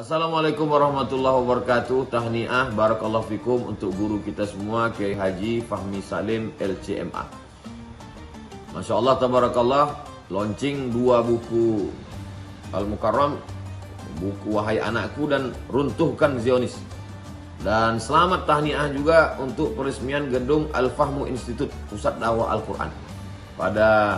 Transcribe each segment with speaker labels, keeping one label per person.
Speaker 1: Assalamualaikum warahmatullahi wabarakatuh. Tahniah barakallahu fikum untuk guru kita semua, Kiai Haji Fahmi Salim LCMA. Masya Allah tabarakallah, launching 2 buku Al-Mukarram, buku Wahai Anakku dan Runtuhkan Zionis. Dan selamat tahniah juga untuk peresmian gedung Al-Fahmu Institute Pusat Dakwah Al-Quran pada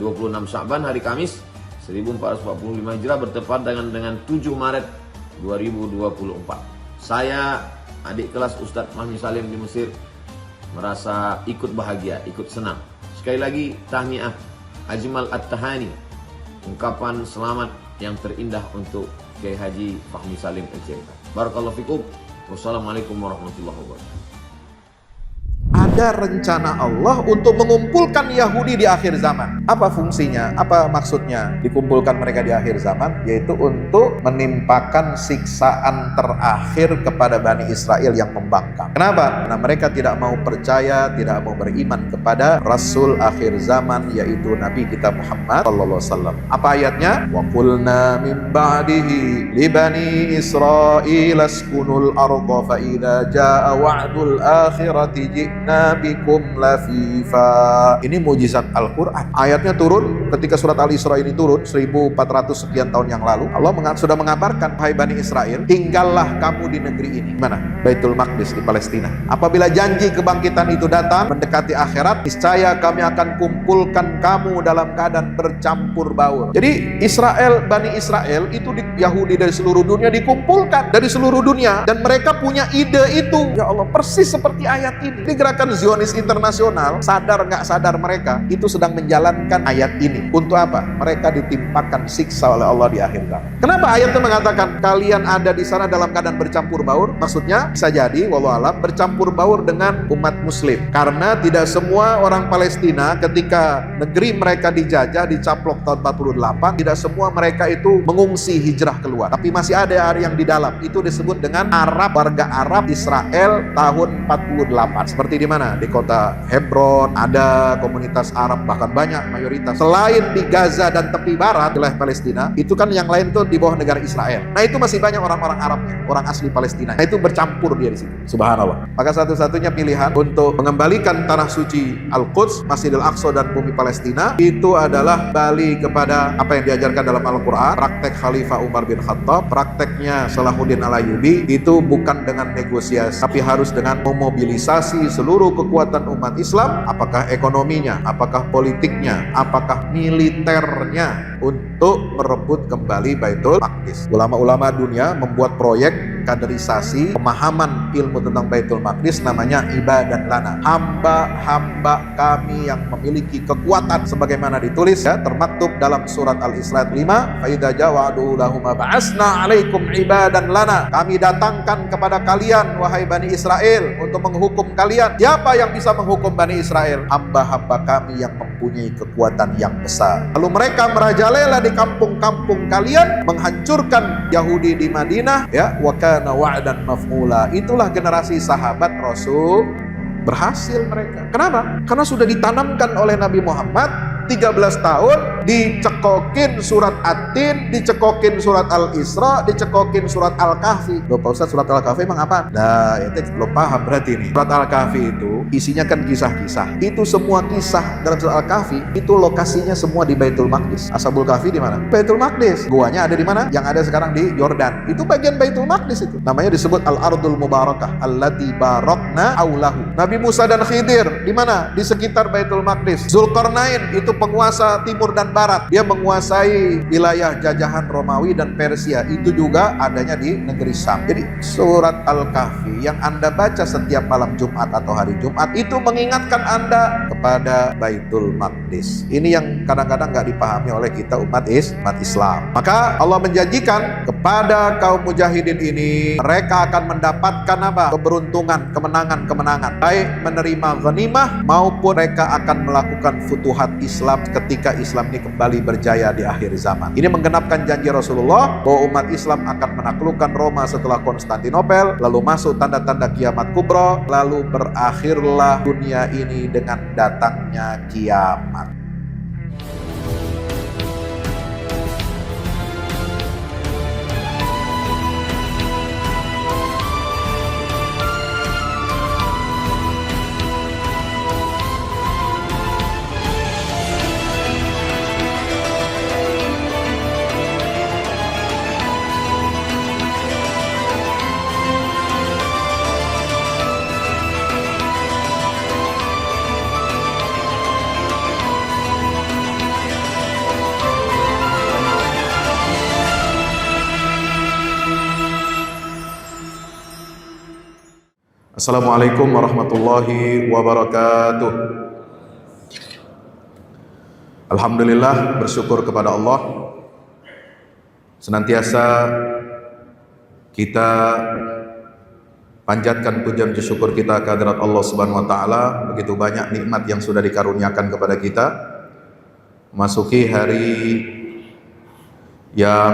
Speaker 1: 26 Sya'ban hari Kamis 1445 Hijrah bertepatan dengan 7 Maret 2024. Saya adik kelas Ustadz Fahmi Salim di Mesir merasa ikut bahagia, ikut senang. Sekali lagi tahniah, ajmal at-tahani, ungkapan selamat yang terindah untuk Kiai Haji Fahmi Salim LCMA. Barakallahu fikum. Wassalamualaikum warahmatullahi wabarakatuh.
Speaker 2: Ada rencana Allah untuk mengumpulkan Yahudi di akhir zaman. Apa fungsinya? Apa maksudnya dikumpulkan mereka di akhir zaman? Yaitu untuk menimpakan siksaan terakhir kepada Bani Israel yang membangkang. Kenapa? Karena mereka tidak mau percaya, tidak mau beriman kepada Rasul akhir zaman, yaitu Nabi kita Muhammad sallallahu alaihi wasallam. Apa ayatnya? Wa qulna min ba'dihi li bani Israil askunul arda fa idza jaa wa'dul akhirati nabikum lafifa. Ini mujizat Al-Quran. Ayatnya turun ketika surat Al-Isra ini turun 1400 sekian tahun yang lalu. Allah sudah mengabarkan, hai Bani Israel, tinggallah kamu di negeri ini. Mana? Baitul Maqdis di Palestina. Apabila janji kebangkitan itu datang mendekati akhirat, niscaya kami akan kumpulkan kamu dalam keadaan bercampur baur. Jadi Israel, Bani Israel itu Yahudi dari seluruh dunia dikumpulkan dari seluruh dunia, dan mereka punya ide itu. Ya Allah, persis seperti ayat ini. Gerakan Zionis internasional, sadar nggak sadar mereka itu sedang menjalankan ayat ini. Untuk apa? Mereka ditimpakan siksa oleh Allah di akhir zaman. Kenapa ayat itu mengatakan kalian ada di sana dalam keadaan bercampur baur? Maksudnya bisa jadi wallahu alam bercampur baur dengan umat muslim. Karena tidak semua orang Palestina ketika negeri mereka dijajah, dicaplok tahun 48, tidak semua mereka itu mengungsi hijrah keluar. Tapi masih ada yang di dalam. Itu disebut dengan Arab, warga Arab Israel tahun 48. Seperti di mana? Di kota Hebron ada komunitas Arab, bahkan banyak mayoritas. Selain di Gaza dan tepi barat wilayah Palestina, itu kan yang lain tuh di bawah negara Israel. Nah itu masih banyak orang-orang Arabnya, orang asli Palestina. Nah itu bercampur dia di situ. Subhanallah. Maka satu-satunya pilihan untuk mengembalikan tanah suci Al-Quds, Masjidil Aqsa dan bumi Palestina itu adalah balik kepada apa yang diajarkan dalam Al-Quran. Praktek Khalifah Umar bin Khattab, prakteknya Salahuddin Al-Ayyubi, itu bukan dengan negosiasi, tapi harus dengan memobilisasi seluruh kekuatan umat Islam, apakah ekonominya, apakah politiknya, apakah militernya, untuk merebut kembali Baitul Maqdis. Ulama-ulama dunia membuat proyek kaderisasi pemahaman ilmu tentang Baitul Maqdis, namanya Ibadan Lana, hamba-hamba kami yang memiliki kekuatan, sebagaimana ditulis ya, termaktub dalam surat Al-Isra 5, fa idza jawa'du lahum ba'asna 'alaikum ibadan lana. Kami datangkan kepada kalian wahai Bani Israel untuk menghukum kalian. Siapa yang bisa menghukum Bani Israel? Hamba-hamba kami yang mempunyai kekuatan yang besar. Lalu mereka merajalela di kampung-kampung kalian, menghancurkan Yahudi di Madinah, ya, wa kana wa'dan maf'ula. Itulah generasi sahabat Rasul, berhasil mereka. Kenapa? Karena sudah ditanamkan oleh Nabi Muhammad 13 tahun, dicekokin surat At-Tin, dicekokin surat Al-Isra, dicekokin surat Al-Kahfi. Loh Pak Ustaz, surat Al-Kahfi emang apa? Nah, itu belum paham berarti ini. Surat Al-Kahfi itu isinya kan kisah-kisah. Itu semua kisah dalam surat Al-Kahfi itu lokasinya semua di Baitul Maqdis. Ashabul Kahfi di mana? Baitul Maqdis. Guanya ada di mana? Yang ada sekarang di Yordan. Itu bagian Baitul Maqdis itu. Namanya disebut Al-Ardul Mubarakah, allati barakna aulahu. Nabi Musa dan Khidir di mana? Di sekitar Baitul Maqdis. Zulkarnain itu penguasa timur dan barat, dia menguasai wilayah jajahan Romawi dan Persia, itu juga adanya di negeri Syam. Jadi surat Al-Kahfi yang Anda baca setiap malam Jumat atau hari Jumat itu mengingatkan Anda kepada Baitul Maqdis. Ini yang kadang-kadang nggak dipahami oleh kita umat Islam. Maka Allah menjanjikan kepada kaum mujahidin ini, mereka akan mendapatkan apa? Keberuntungan, kemenangan, baik menerima ghanimah maupun mereka akan melakukan futuhat Islam ketika Islam ini kembali berjaya di akhir zaman. Ini menggenapkan janji Rasulullah bahwa umat Islam akan menaklukkan Roma setelah Konstantinopel, lalu masuk tanda-tanda kiamat kubra, lalu berakhirlah dunia ini dengan datangnya kiamat. Assalamualaikum warahmatullahi wabarakatuh. Alhamdulillah, bersyukur kepada Allah. Senantiasa kita panjatkan pujian syukur kita kehadirat Allah Subhanahu wa taala. Begitu banyak nikmat yang sudah dikaruniakan kepada kita. Masuki hari yang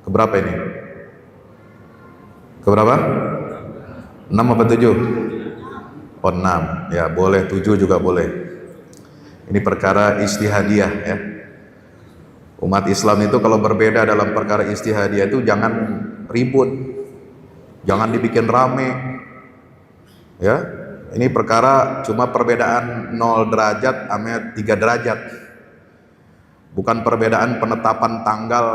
Speaker 2: keberapa ini? Keberapa? 6 apa 7? Oh 6, ya boleh 7 juga boleh. Ini perkara ijtihadiyah ya. Umat Islam itu kalau berbeda dalam perkara ijtihadiyah itu jangan ribut, jangan dibikin rame ya. Ini perkara cuma perbedaan 0 derajat sama 3 derajat, bukan perbedaan penetapan tanggal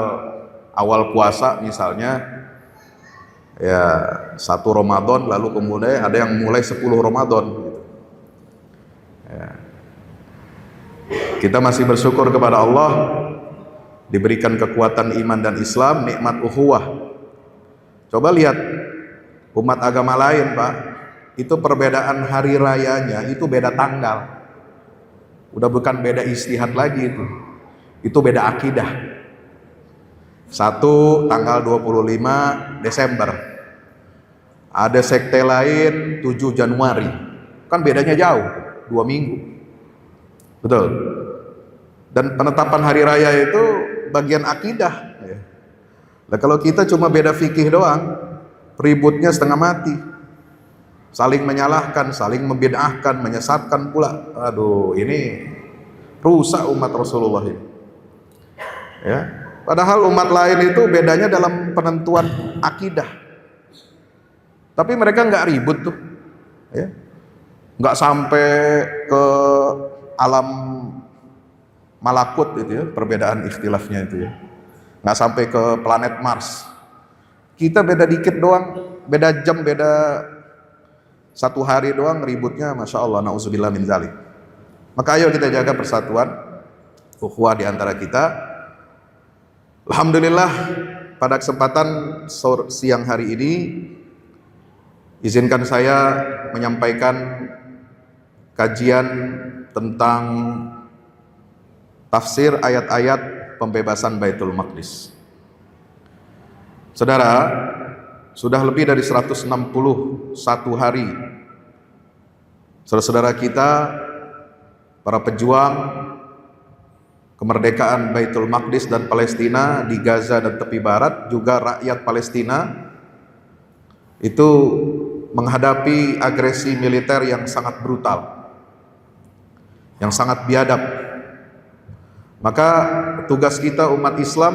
Speaker 2: awal puasa misalnya ya 1 Ramadan lalu kemudian ada yang mulai 10 Ramadan gitu. Ya. Kita masih bersyukur kepada Allah diberikan kekuatan iman dan Islam, nikmat ukhuwah. Coba lihat umat agama lain Pak, itu perbedaan hari rayanya itu beda tanggal, udah bukan beda ijtihad lagi, itu beda akidah. Satu tanggal 25 Desember, ada sekte lain 7 Januari, kan bedanya jauh 2 minggu, betul. Dan penetapan hari raya itu bagian akidah ya. Nah, kalau kita cuma beda fikih doang, ributnya setengah mati, saling menyalahkan, saling membid'ahkan, menyesatkan pula. Aduh, ini rusak umat Rasulullah ini ya. Padahal umat lain itu bedanya dalam penentuan akidah, tapi mereka nggak ribut tuh ya, nggak sampai ke alam malakut itu ya, perbedaan ikhtilafnya itu ya, nggak sampai ke planet Mars. Kita beda dikit doang, beda jam, beda 1 hari doang ributnya, masya Allah, na'udzubillah min dzalik. Maka ayo kita jaga persatuan ukhuwah di antara kita. Alhamdulillah, pada kesempatan siang hari ini izinkan saya menyampaikan kajian tentang tafsir ayat-ayat pembebasan Baitul Maqdis. Saudara, sudah lebih dari 161 hari saudara-saudara kita, para pejuang kemerdekaan Baitul Maqdis dan Palestina di Gaza dan tepi barat, juga rakyat Palestina itu menghadapi agresi militer yang sangat brutal, yang sangat biadab. Maka tugas kita umat Islam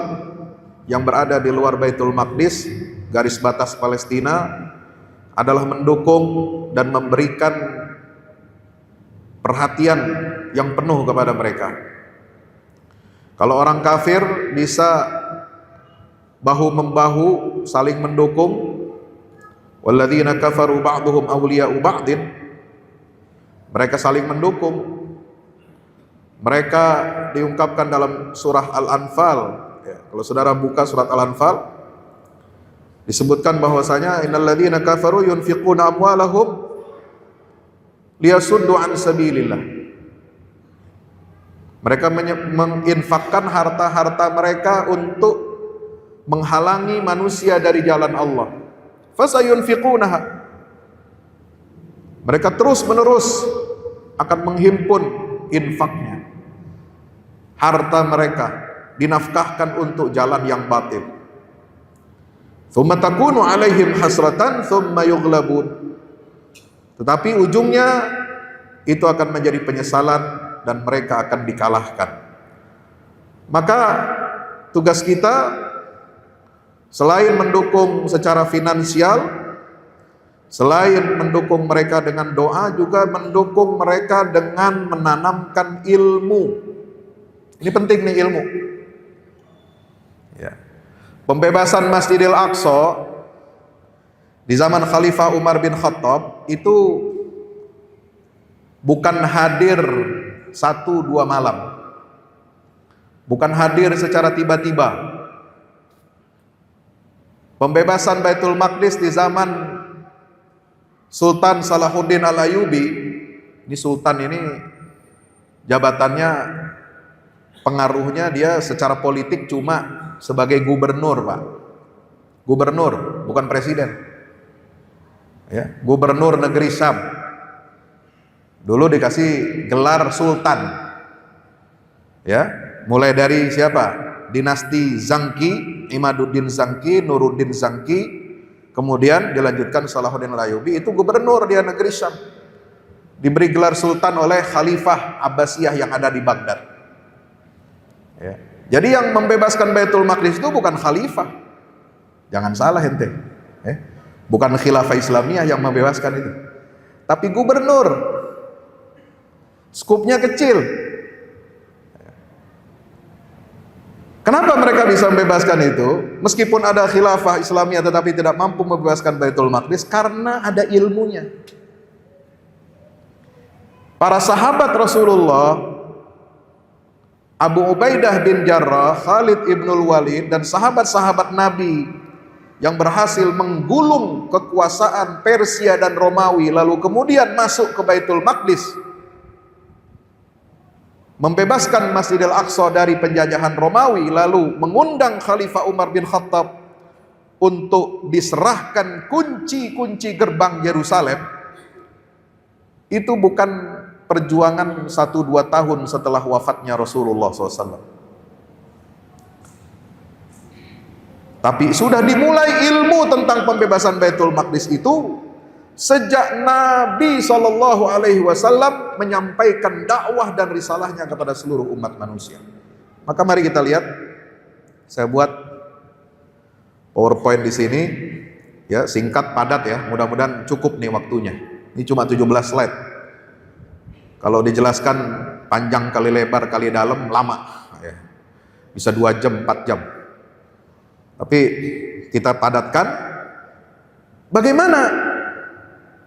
Speaker 2: yang berada di luar Baitul Maqdis, garis batas Palestina, adalah mendukung dan memberikan perhatian yang penuh kepada mereka. Kalau orang kafir bisa bahu-membahu saling mendukung, walladzina kafaru ba'duhum awliya'u ba'din, mereka saling mendukung. Mereka diungkapkan dalam surah Al-Anfal ya, kalau saudara buka surat Al-Anfal disebutkan bahwasanya innalladzina kafaru yunfiquna amwalahum liyasuddu an sabilillah. Mereka menginfakkan harta-harta mereka untuk menghalangi manusia dari jalan Allah. Fasayunfiqunaha. Mereka terus-menerus akan menghimpun infaknya. Harta mereka dinafkahkan untuk jalan yang batil. Tsumma takunu alaihim hasratan tsumma yughlabun. Tetapi ujungnya itu akan menjadi penyesalan dan mereka akan dikalahkan. Maka tugas kita selain mendukung secara finansial, selain mendukung mereka dengan doa, juga mendukung mereka dengan menanamkan ilmu. Ini penting nih, ilmu ya. Pembebasan Masjidil Aqsa di zaman Khalifah Umar bin Khattab itu bukan hadir 1-2 malam, bukan hadir secara tiba-tiba. Pembebasan Baitul Maqdis di zaman Sultan Salahuddin Al-Ayyubi, ini sultan ini jabatannya, pengaruhnya dia secara politik cuma sebagai gubernur, Pak. Gubernur, bukan presiden. Ya, gubernur negeri Syam. Dulu dikasih gelar sultan. Ya, mulai dari siapa? Dinasti Zangki, Imaduddin Zangki, Nuruddin Zangki, kemudian dilanjutkan Salahuddin Al-Ayyubi, itu gubernur dia negeri Syam. Diberi gelar sultan oleh Khalifah Abbasiyah yang ada di Baghdad. Ya. Jadi yang membebaskan Baitul Maqdis itu bukan khalifah. Jangan salah ente. Ya. Bukan khilafah Islamiyah yang membebaskan itu. Tapi gubernur. Skupnya kecil. Kenapa mereka bisa membebaskan itu? Meskipun ada khilafah Islamiyah tetapi tidak mampu membebaskan Baitul Maqdis karena ada ilmunya. Para sahabat Rasulullah, Abu Ubaidah bin Jarrah, Khalid ibnul Walid, dan sahabat-sahabat Nabi yang berhasil menggulung kekuasaan Persia dan Romawi lalu kemudian masuk ke Baitul Maqdis, membebaskan Masjidil Aqsa dari penjajahan Romawi, lalu mengundang Khalifah Umar bin Khattab untuk diserahkan kunci-kunci gerbang Yerusalem. Itu bukan perjuangan 1-2 tahun setelah wafatnya Rasulullah SAW. Tapi sudah dimulai ilmu tentang pembebasan Baitul Maqdis itu sejak Nabi SAW menyampaikan dakwah dan risalahnya kepada seluruh umat manusia. Maka mari kita lihat, saya buat PowerPoint di sini, ya, singkat padat ya, mudah-mudahan cukup nih waktunya. Ini cuma 17 slide. Kalau dijelaskan panjang kali lebar kali dalam lama, ya. Bisa 2 jam, 4 jam. Tapi kita padatkan, bagaimana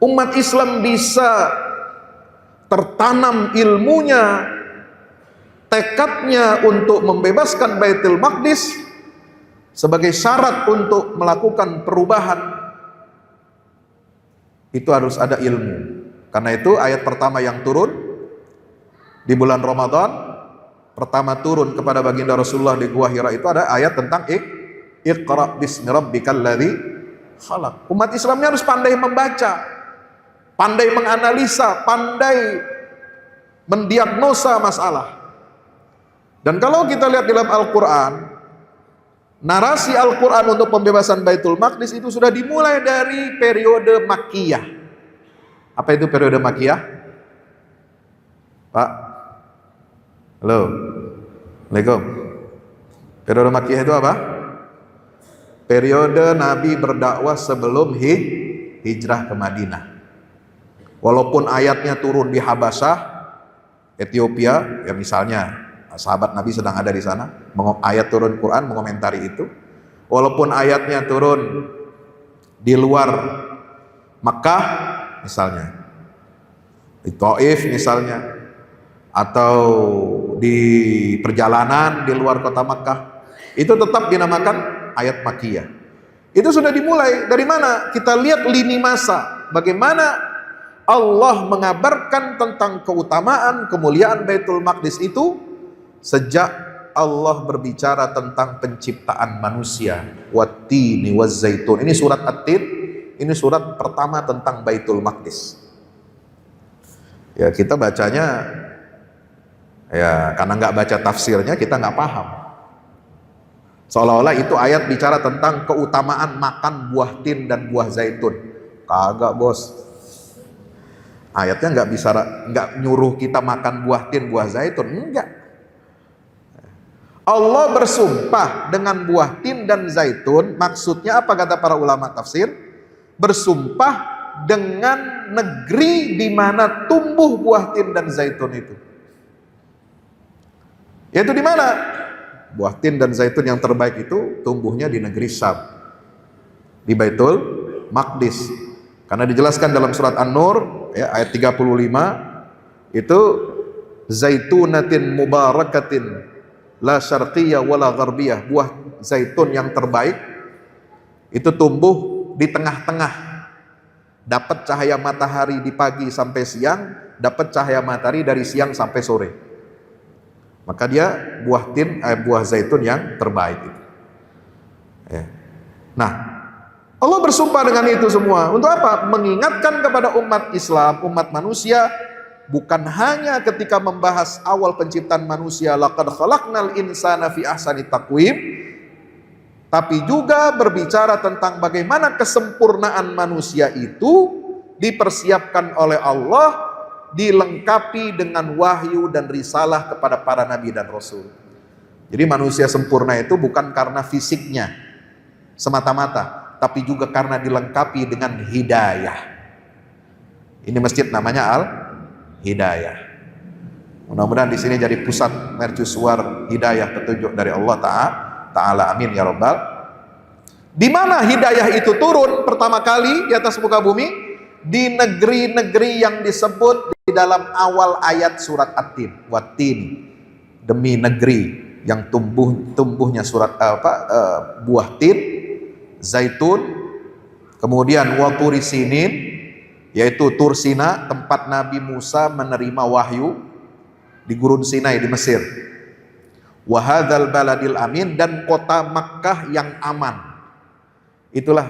Speaker 2: umat Islam bisa tertanam ilmunya, tekadnya untuk membebaskan Baitul Maqdis sebagai syarat untuk melakukan perubahan. Itu harus ada ilmu. Karena itu ayat pertama yang turun di bulan Ramadan, pertama turun kepada baginda Rasulullah di Gua Hira, itu ada ayat tentang Iqra bismi rabbikal ladzi khalaq. Umat Islamnya harus pandai membaca, pandai menganalisa, pandai mendiagnosa masalah. Dan kalau kita lihat dalam Al-Quran, narasi Al-Quran untuk pembebasan Baitul Maqdis itu sudah dimulai dari periode Makkiyah. Apa itu periode Makkiyah? Pak? Halo? Assalamualaikum. Periode Makkiyah itu apa? Periode Nabi berdakwah sebelum hijrah ke Madinah. Walaupun ayatnya turun di Habasyah, Ethiopia, ya misalnya sahabat Nabi sedang ada di sana, ayat turun Quran mengomentari itu. Walaupun ayatnya turun di luar Makkah, misalnya di Taif misalnya, atau di perjalanan di luar kota Makkah, itu tetap dinamakan ayat Makkiyah. Itu sudah dimulai dari mana? Kita lihat lini masa, bagaimana Allah mengabarkan tentang keutamaan, kemuliaan Baitul Maqdis itu sejak Allah berbicara tentang penciptaan manusia. Wattini wazzaitun. Ini surat At-Tin. Ini surat pertama tentang Baitul Maqdis. Ya, kita bacanya ya karena nggak baca tafsirnya kita nggak paham. Seolah-olah itu ayat bicara tentang keutamaan makan buah tin dan buah zaitun. Kagak, bos. Ayatnya nggak nyuruh kita makan buah tin, buah zaitun, enggak. Allah bersumpah dengan buah tin dan zaitun, maksudnya apa kata para ulama tafsir? Bersumpah dengan negeri di mana tumbuh buah tin dan zaitun itu. Yaitu di mana? Buah tin dan zaitun yang terbaik itu tumbuhnya di negeri Syam, di Baitul Maqdis. Karena dijelaskan dalam surat An-Nur ya, ayat 35 itu zaitunatin mubarakatin la syarqiyah wala gharbiyah. Buah zaitun yang terbaik itu tumbuh di tengah-tengah, Dapat cahaya matahari di pagi sampai siang, dapat cahaya matahari dari siang sampai sore. Maka dia buah zaitun yang terbaik itu. Ya. Nah, Allah bersumpah dengan itu semua. Untuk apa? Mengingatkan kepada umat Islam, umat manusia, bukan hanya ketika membahas awal penciptaan manusia, laqad khalaqnal insana fi ahsani taqwim, tapi juga berbicara tentang bagaimana kesempurnaan manusia itu dipersiapkan oleh Allah, dilengkapi dengan wahyu dan risalah kepada para nabi dan rasul. Jadi manusia sempurna itu bukan karena fisiknya semata-mata, tapi juga karena dilengkapi dengan hidayah. Ini masjid namanya Al-Hidayah. Mudah-mudahan di sini jadi pusat mercusuar hidayah petunjuk dari Allah Ta'ala. Amin ya Rabbal. Di mana hidayah itu turun pertama kali di atas muka bumi? Di negeri-negeri yang disebut di dalam awal ayat surat At-Tin. Wat-tin, demi negeri yang tumbuhnya buah tin, zaitun, kemudian wa turi sinin, yaitu Tur Sina, tempat Nabi Musa menerima wahyu di Gurun Sinai di Mesir. Wa hadzal baladil amin, dan kota Makkah yang aman. Itulah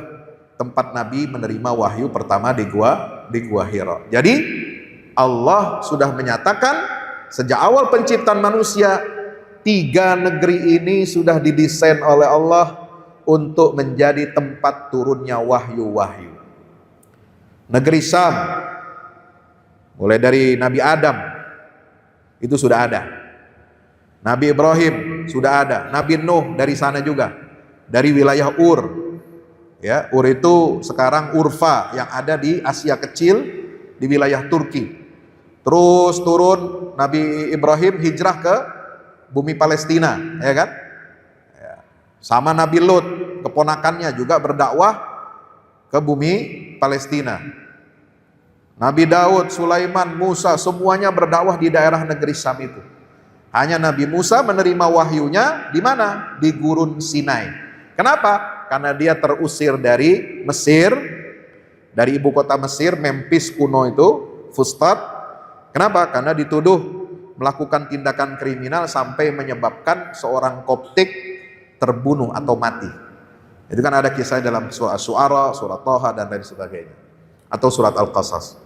Speaker 2: tempat Nabi menerima wahyu pertama di gua Hira. Jadi Allah sudah menyatakan sejak awal penciptaan manusia, 3 negeri ini sudah didesain oleh Allah untuk menjadi tempat turunnya wahyu-wahyu. Negeri Syam, mulai dari Nabi Adam itu sudah ada. Nabi Ibrahim sudah ada. Nabi Nuh dari sana juga, dari wilayah Ur. Ya, Ur itu sekarang Urfa yang ada di Asia Kecil di wilayah Turki. Terus turun Nabi Ibrahim hijrah ke bumi Palestina, ya kan? Ya. Sama Nabi Lut, keponakannya juga berdakwah ke bumi Palestina. Nabi Daud, Sulaiman, Musa, semuanya berdakwah di daerah negeri Syam itu. Hanya Nabi Musa menerima wahyunya di mana? Di Gurun Sinai. Kenapa? Karena dia terusir dari Mesir, dari ibu kota Mesir, Memphis kuno itu, Fustat. Kenapa? Karena dituduh melakukan tindakan kriminal sampai menyebabkan seorang Koptik terbunuh atau mati. Itu kan ada kisah dalam surah Syu'ara, surah Thaha, dan lain sebagainya, atau surat Al-Qasas.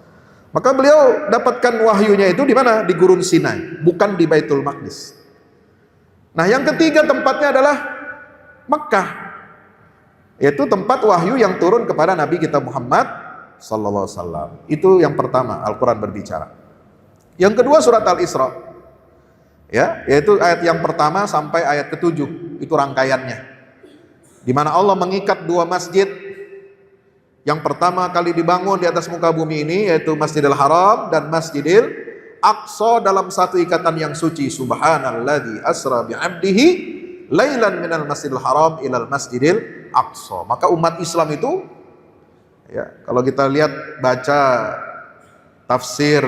Speaker 2: Maka beliau dapatkan wahyunya itu di mana? Di Gurun Sinai, bukan di Baitul Maqdis. Nah, yang ketiga tempatnya adalah Mekah, yaitu tempat wahyu yang turun kepada Nabi kita Muhammad sallallahu alaihi wasallam. Itu yang pertama Al-Qur'an berbicara. Yang kedua surat Al-Isra, ya, yaitu ayat yang pertama sampai ayat ke-7, itu rangkaiannya, di mana Allah mengikat 2 masjid yang pertama kali dibangun di atas muka bumi ini, yaitu Masjidil Haram dan Masjidil Aqsa, dalam satu ikatan yang suci. Subhanalladzi asra bi'abdihi lailan minal Masjidil Haram ilal Masjidil Aqsa. Maka umat Islam itu, ya, kalau kita lihat baca tafsir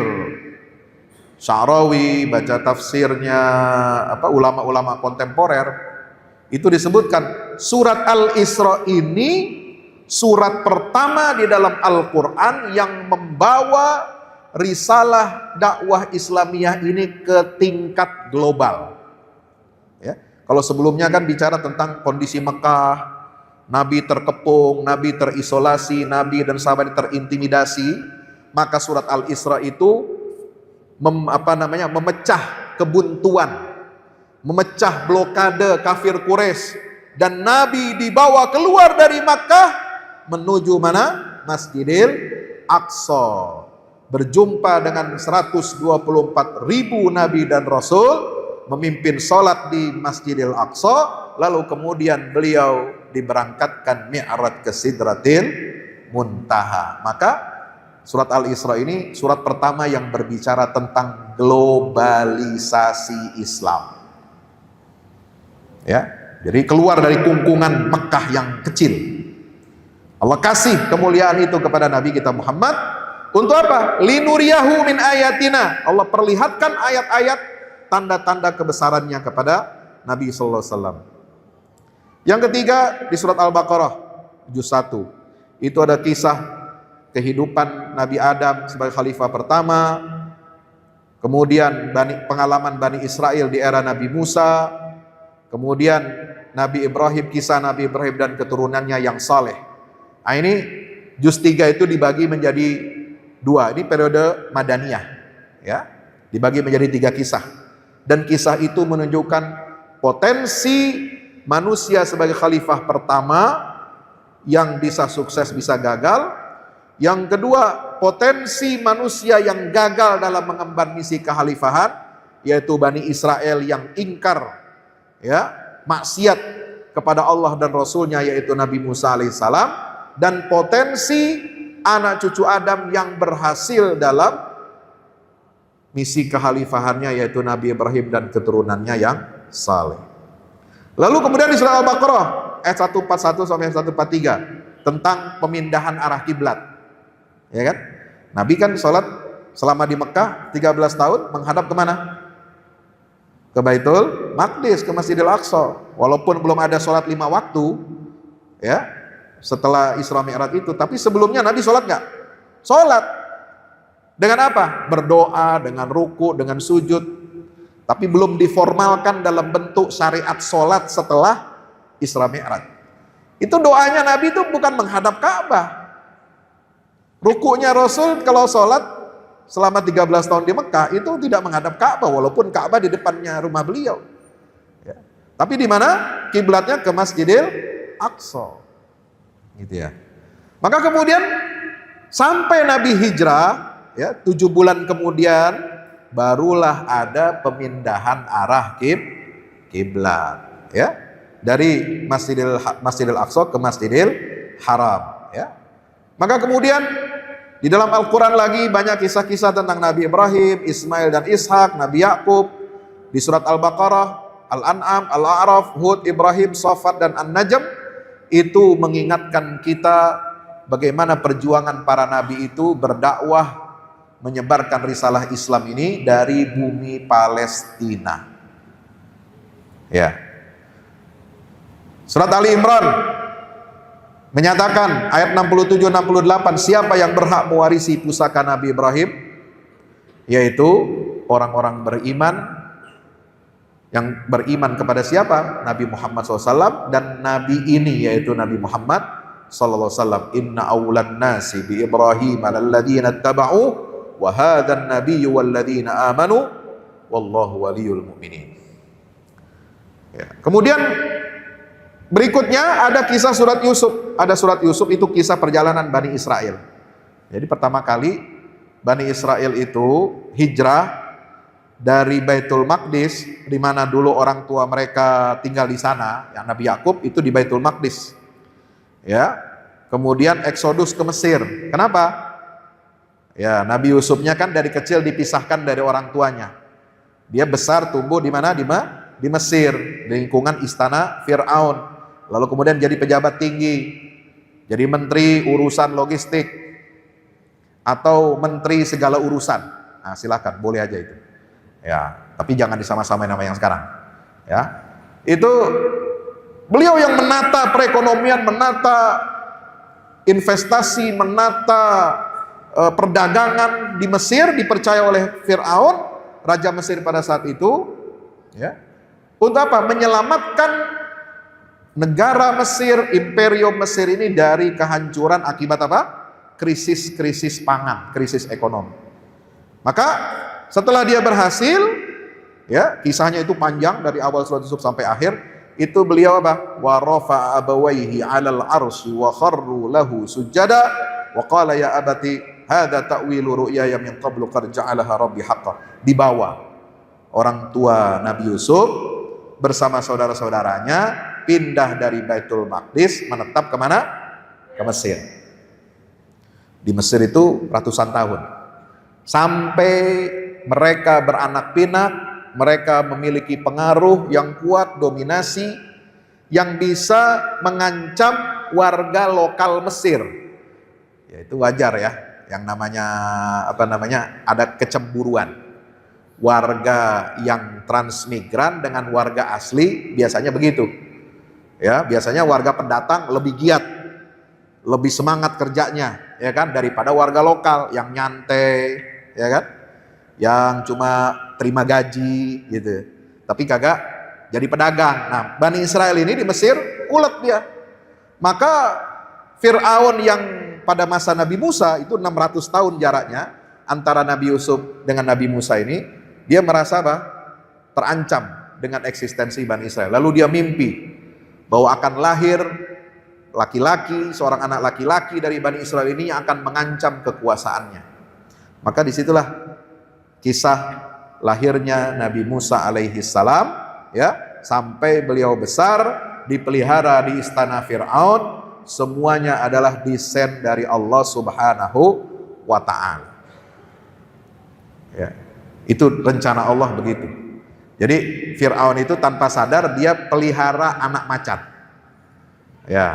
Speaker 2: Sya'rawi, baca tafsirnya ulama-ulama kontemporer, itu disebutkan surat Al-Isra ini surat pertama di dalam Al-Quran yang membawa risalah dakwah Islamiyah ini ke tingkat global. Ya, kalau sebelumnya kan bicara tentang kondisi Mekah, Nabi terkepung, Nabi terisolasi, Nabi dan sahabat terintimidasi, maka surat Al-Isra itu memecah kebuntuan, memecah blokade kafir Quraisy, dan Nabi dibawa keluar dari Makkah menuju mana? Masjidil Aqsa, berjumpa dengan 124.000 Nabi dan Rasul, memimpin sholat di Masjidil Aqsa, lalu kemudian beliau diberangkatkan Mi'raj ke Sidratil Muntaha. Maka surat Al-Isra ini surat pertama yang berbicara tentang globalisasi Islam. Ya, jadi keluar dari kungkungan Mekah yang kecil. Allah kasih kemuliaan itu kepada Nabi kita Muhammad untuk apa? Linuriyahu min ayatina. Allah perlihatkan ayat-ayat tanda-tanda kebesarannya kepada Nabi sallallahu alaihi wasallam. Yang ketiga di surat Al-Baqarah juz 1. Itu ada kisah kehidupan Nabi Adam sebagai khalifah pertama, kemudian pengalaman Bani Israel di era Nabi Musa, kemudian Nabi Ibrahim, kisah Nabi Ibrahim dan keturunannya yang saleh. Nah, ini juz 3 itu dibagi menjadi 2. Ini periode Madaniyah, ya, dibagi menjadi 3 kisah. Dan kisah itu menunjukkan potensi manusia sebagai khalifah pertama yang bisa sukses bisa gagal. Yang kedua, potensi manusia yang gagal dalam mengemban misi kekhalifahan, yaitu Bani Israel yang ingkar, ya, maksiat kepada Allah dan Rasulnya, yaitu Nabi Musa alaihissalam. Dan potensi anak cucu Adam yang berhasil dalam misi kekhalifahannya, yaitu Nabi Ibrahim dan keturunannya yang saleh. Lalu kemudian di surah Al-Baqarah ayat 141 sampai 143 tentang pemindahan arah kiblat. Ya kan? Nabi kan sholat selama di Mekah 13 tahun menghadap kemana? Ke Baitul Maqdis, ke Masjidil Aqsa. Walaupun belum ada sholat 5 waktu, ya, setelah Isra Mi'raj itu, tapi sebelumnya Nabi sholat nggak? Sholat. Dengan apa? Berdoa, dengan ruku, dengan sujud. Tapi belum diformalkan dalam bentuk syariat sholat setelah Isra Mi'raj. Itu doanya Nabi itu bukan menghadap Ka'bah. Rukunya Rasul kalau sholat selama 13 tahun di Mekah itu tidak menghadap Ka'bah, walaupun Ka'bah di depannya rumah beliau. Ya. Tapi di mana? Kiblatnya ke Masjidil Aqsa. Gitu ya. Maka kemudian sampai Nabi hijrah, ya, 7 bulan kemudian barulah ada pemindahan arah kiblat, ya, dari Masjidil Aqsa ke Masjidil Haram, ya. Maka kemudian di dalam Al-Quran lagi banyak kisah-kisah tentang Nabi Ibrahim, Ismail dan Ishak, Nabi Yakub. Di surat Al-Baqarah, Al-An'am, Al-A'raf, Hud, Ibrahim, Shafat dan An-Najm itu mengingatkan kita bagaimana perjuangan para nabi itu berdakwah menyebarkan risalah Islam ini dari bumi Palestina. Ya. Surat Ali Imran menyatakan ayat 67-68, siapa yang berhak mewarisi pusaka Nabi Ibrahim? Yaitu orang-orang beriman, yang beriman kepada siapa? Nabi Muhammad SAW dan Nabi ini yaitu Nabi Muhammad SAW. Inna awlan nasi bi Ibrahim alladhina ittaba'u wa hadzan nabiyyu walladzina amanu wallahu waliyul mu'minin. Ya. Kemudian berikutnya ada kisah surat Yusuf. Ada surat Yusuf itu kisah perjalanan Bani Israel. Jadi pertama kali Bani Israel itu hijrah dari Baitul Maqdis, di mana dulu orang tua mereka tinggal di sana, yang Nabi Yakub itu di Baitul Maqdis. Ya. Kemudian eksodus ke Mesir. Kenapa? Ya, Nabi Yusufnya kan dari kecil dipisahkan dari orang tuanya. Dia besar tumbuh di mana? Di Mesir, di lingkungan istana Fir'aun. Lalu kemudian jadi pejabat tinggi, jadi menteri urusan logistik atau menteri segala urusan. Nah, silakan, boleh aja itu. Ya, tapi jangan disama-samain nama yang sekarang. Ya, itu beliau yang menata perekonomian, menata investasi, menata perdagangan di Mesir, dipercaya oleh Fir'aun, raja Mesir pada saat itu, ya, untuk apa? Menyelamatkan negara Mesir, imperium Mesir ini dari kehancuran akibat apa? Krisis pangan, krisis ekonomi. Maka setelah dia berhasil, ya, kisahnya itu panjang dari awal surat Yusuf sampai akhir. Itu beliau apa? Wa rafa'a abawaihi 'alal 'arsy wa kharru lahu sujada wa qala ya abati hadza ta'wilu ru'yaya min qablu qad ja'alaha rabbi haqqan. Dibawa orang tua Nabi Yusuf bersama saudara-saudaranya pindah dari Baitul Maqdis menetap kemana? Ke Mesir. Di Mesir itu ratusan tahun. Sampai mereka beranak pinak, mereka memiliki pengaruh yang kuat, dominasi yang bisa mengancam warga lokal Mesir. Ya, itu wajar ya, yang namanya ada kecemburuan. Warga yang transmigran dengan warga asli biasanya begitu. Ya, biasanya warga pendatang lebih giat, lebih semangat kerjanya, ya kan, daripada warga lokal yang nyantai, ya kan, yang cuma terima gaji gitu, tapi kagak jadi pedagang. Nah, Bani Israel ini di Mesir ulet dia. Maka Fir'aun yang pada masa Nabi Musa itu 600 tahun jaraknya antara Nabi Yusuf dengan Nabi Musa ini, dia merasa apa? Terancam dengan eksistensi Bani Israel. Lalu dia mimpi bahwa akan lahir laki-laki, seorang anak laki-laki dari Bani Israel ini yang akan mengancam kekuasaannya. Maka disitulah kisah lahirnya Nabi Musa alaihi salam, ya, sampai beliau besar dipelihara di istana Fir'aun. Semuanya adalah desain dari Allah Subhanahu wa ta'ala. Ya, itu rencana Allah begitu. Jadi Fir'aun itu tanpa sadar dia pelihara anak macan. Ya,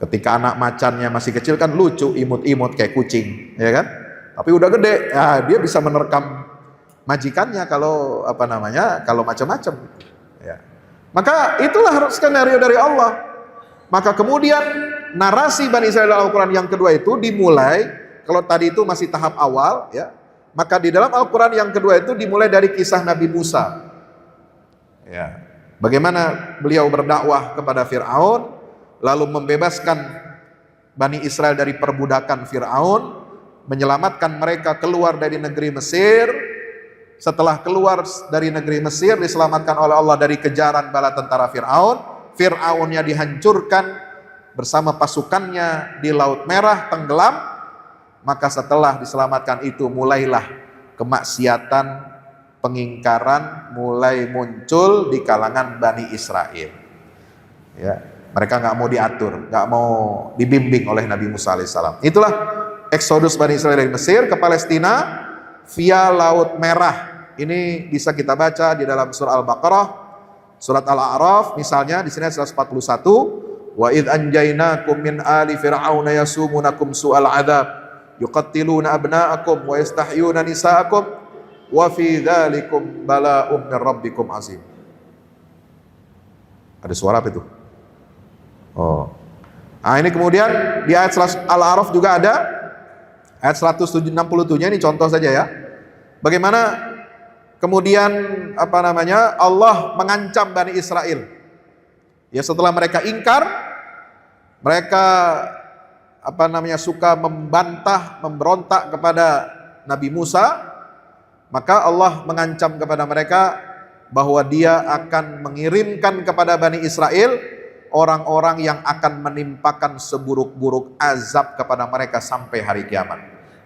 Speaker 2: ketika anak macannya masih kecil kan lucu, imut-imut kayak kucing, ya kan? Tapi udah gede, ya dia bisa menerkam majikannya kalau kalau macam-macam. Ya. Maka itulah skenario dari Allah. Maka kemudian narasi Bani Israel Al-Quran yang kedua itu dimulai, kalau tadi itu masih tahap awal, ya, maka di dalam Al-Quran yang kedua itu dimulai dari kisah Nabi Musa. Ya. Bagaimana beliau berdakwah kepada Fir'aun, lalu membebaskan Bani Israel dari perbudakan Fir'aun, menyelamatkan mereka keluar dari negeri Mesir. Setelah keluar dari negeri Mesir, diselamatkan oleh Allah dari kejaran bala tentara Fir'aun. Fir'aunnya dihancurkan bersama pasukannya di Laut Merah, tenggelam. Maka setelah diselamatkan itu mulailah kemaksiatan, pengingkaran mulai muncul di kalangan Bani Israel. Ya, mereka nggak mau diatur, nggak mau dibimbing oleh Nabi Musa alaihissalam. Itulah eksodus Bani Israel dari Mesir ke Palestina via Laut Merah. Ini bisa kita baca di dalam surah Al-Baqarah, surat Al-A'raf misalnya di sini 141, wa id anjaynakum min ali fir'auna yasumunakum su'al adzab yuqattiluna abna'akum wa yastahyuna nisa'akum wa fi dzalikum bala'um min rabbikum azim. Ada suara apa itu? Oh. Nah, ini kemudian di ayat Al-A'raf juga ada ayat 167-nya, ini contoh saja ya. Bagaimana kemudian Allah mengancam Bani Israel. Ya, setelah mereka ingkar, mereka suka membantah, memberontak kepada Nabi Musa, maka Allah mengancam kepada mereka bahwa Dia akan mengirimkan kepada Bani Israel orang-orang yang akan menimpakan seburuk-buruk azab kepada mereka sampai hari kiamat.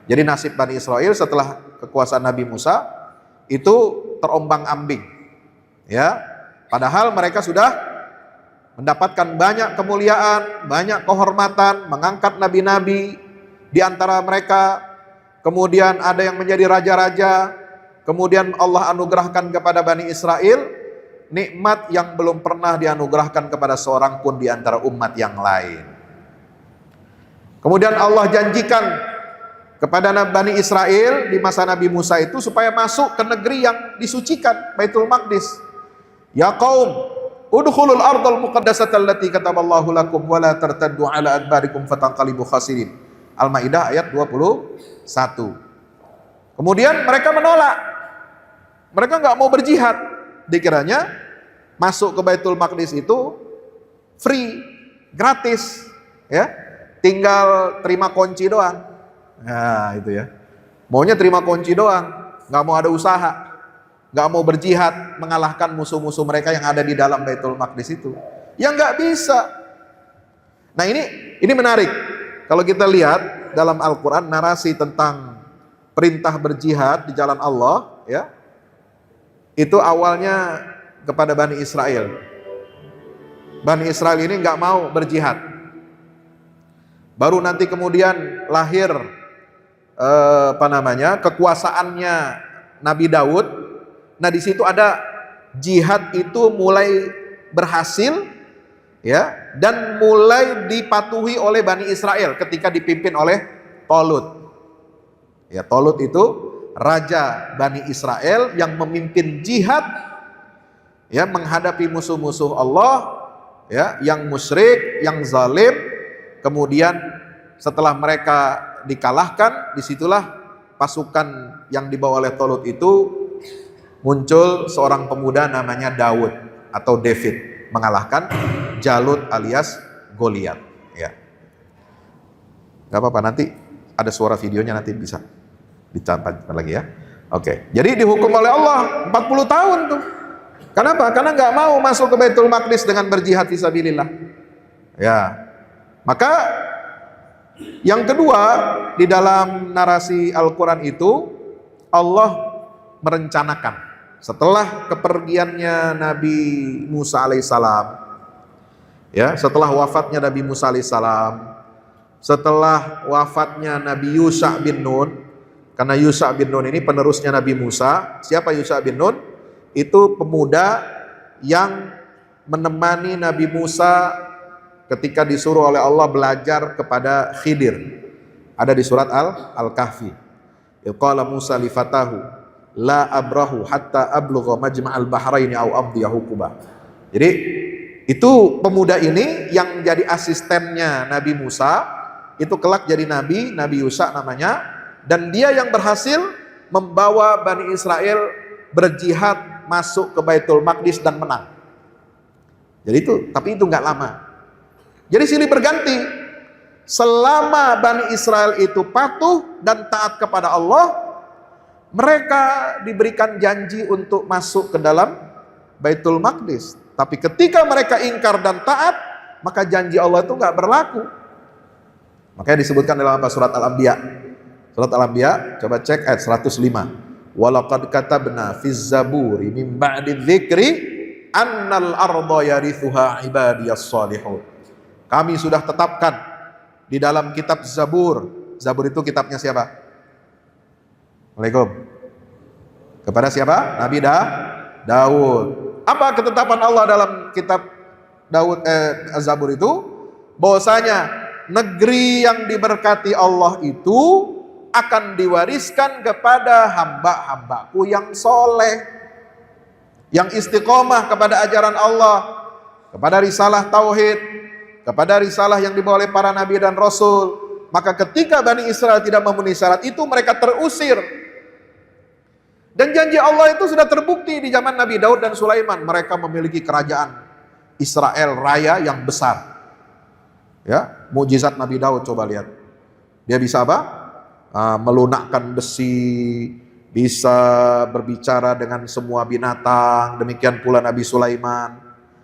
Speaker 2: Jadi nasib Bani Israel setelah kekuasaan Nabi Musa itu terombang-ambing, ya. Padahal mereka sudah mendapatkan banyak kemuliaan, banyak kehormatan, mengangkat nabi-nabi di antara mereka. Kemudian ada yang menjadi raja-raja. Kemudian Allah anugerahkan kepada Bani Israel nikmat yang belum pernah dianugerahkan kepada seorang pun di antara umat yang lain. Kemudian Allah janjikan kepada Bani Israel di masa Nabi Musa itu supaya masuk ke negeri yang disucikan, Baitul Maqdis. Ya qaum, udkhulul ardal muqaddasata allati kataballahu lakum wa la tartaddu ala adbarikum fatanqalibu khasirin. Al-Maidah ayat 21. Kemudian mereka menolak. Mereka nggak mau berjihad. Dikiranya masuk ke Baitul Maqdis itu free, gratis, ya. Tinggal terima kunci doang. Nah itu ya, maunya terima kunci doang, nggak mau ada usaha, nggak mau berjihad mengalahkan musuh-musuh mereka yang ada di dalam Baitul Maqdis itu, yang nggak bisa. Nah ini menarik kalau kita lihat dalam Al-Quran narasi tentang perintah berjihad di jalan Allah, ya, itu awalnya kepada Bani Israel. Bani Israel ini nggak mau berjihad, baru nanti kemudian lahir kekuasaannya Nabi Daud. Nah di situ ada jihad itu mulai berhasil, ya, dan mulai dipatuhi oleh Bani Israel ketika dipimpin oleh Talut. Ya, Talut itu raja Bani Israel yang memimpin jihad, ya, menghadapi musuh-musuh Allah, ya, yang musyrik, yang zalim, Kemudian setelah mereka dikalahkan, disitulah pasukan yang dibawa oleh Tolut itu muncul seorang pemuda namanya Daud atau David, mengalahkan Jalut alias Goliat. Ya, nggak apa-apa, nanti ada suara videonya, nanti bisa dicatatkan lagi ya. Oke, jadi dihukum oleh Allah 40 tahun tuh. Kenapa? Karena nggak mau masuk ke Baitul Maqdis dengan berjihad fisabilillah. Ya, maka yang kedua di dalam narasi Al-Quran itu Allah merencanakan setelah kepergiannya Nabi Musa alaihissalam, ya, setelah wafatnya Nabi Musa alaihissalam, setelah wafatnya Nabi Yusha bin Nun, karena Yusha bin Nun ini penerusnya Nabi Musa. Siapa Yusha bin Nun? Itu pemuda yang menemani Nabi Musa ketika disuruh oleh Allah belajar kepada Khidir. Ada di surat Al-Kahfi. Qala Musa li fatahu la abrahu hatta ablugha majma'al bahraini aw amdiya huquba. Jadi itu pemuda ini yang jadi asistennya Nabi Musa, itu kelak jadi nabi, Nabi Yusha namanya, dan dia yang berhasil membawa Bani Israel berjihad masuk ke Baitul Maqdis dan menang. Jadi itu, tapi itu nggak lama. Jadi silih berganti. Selama Bani Israel itu patuh dan taat kepada Allah, mereka diberikan janji untuk masuk ke dalam Baitul Maqdis. Tapi ketika mereka ingkar dan taat, maka janji Allah itu nggak berlaku. Makanya disebutkan dalam surat Al-Anbiya. Surat Al-Anbiya, coba cek ayat 105. Walaqad katabna fiz zaburi min ba'di dzikri annal arda yarithuha ibadiyas salihun. Kami sudah tetapkan di dalam kitab Zabur. Zabur itu kitabnya siapa? Waalaikumsalam. Kepada siapa? Nabi Daud. Apa ketetapan Allah dalam kitab Zabur itu? Bahwasanya negeri yang diberkati Allah itu akan diwariskan kepada hamba-hambaku yang soleh, yang istiqomah kepada ajaran Allah, kepada risalah tauhid, kepada risalah yang dibawa oleh para nabi dan rasul. Maka ketika Bani Israel tidak memenuhi syarat itu, mereka terusir. Dan janji Allah itu sudah terbukti di zaman Nabi Daud dan Sulaiman. Mereka memiliki kerajaan Israel raya yang besar. Ya, mukjizat Nabi Daud coba lihat. Dia bisa apa? Melunakkan besi, bisa berbicara dengan semua binatang. Demikian pula Nabi Sulaiman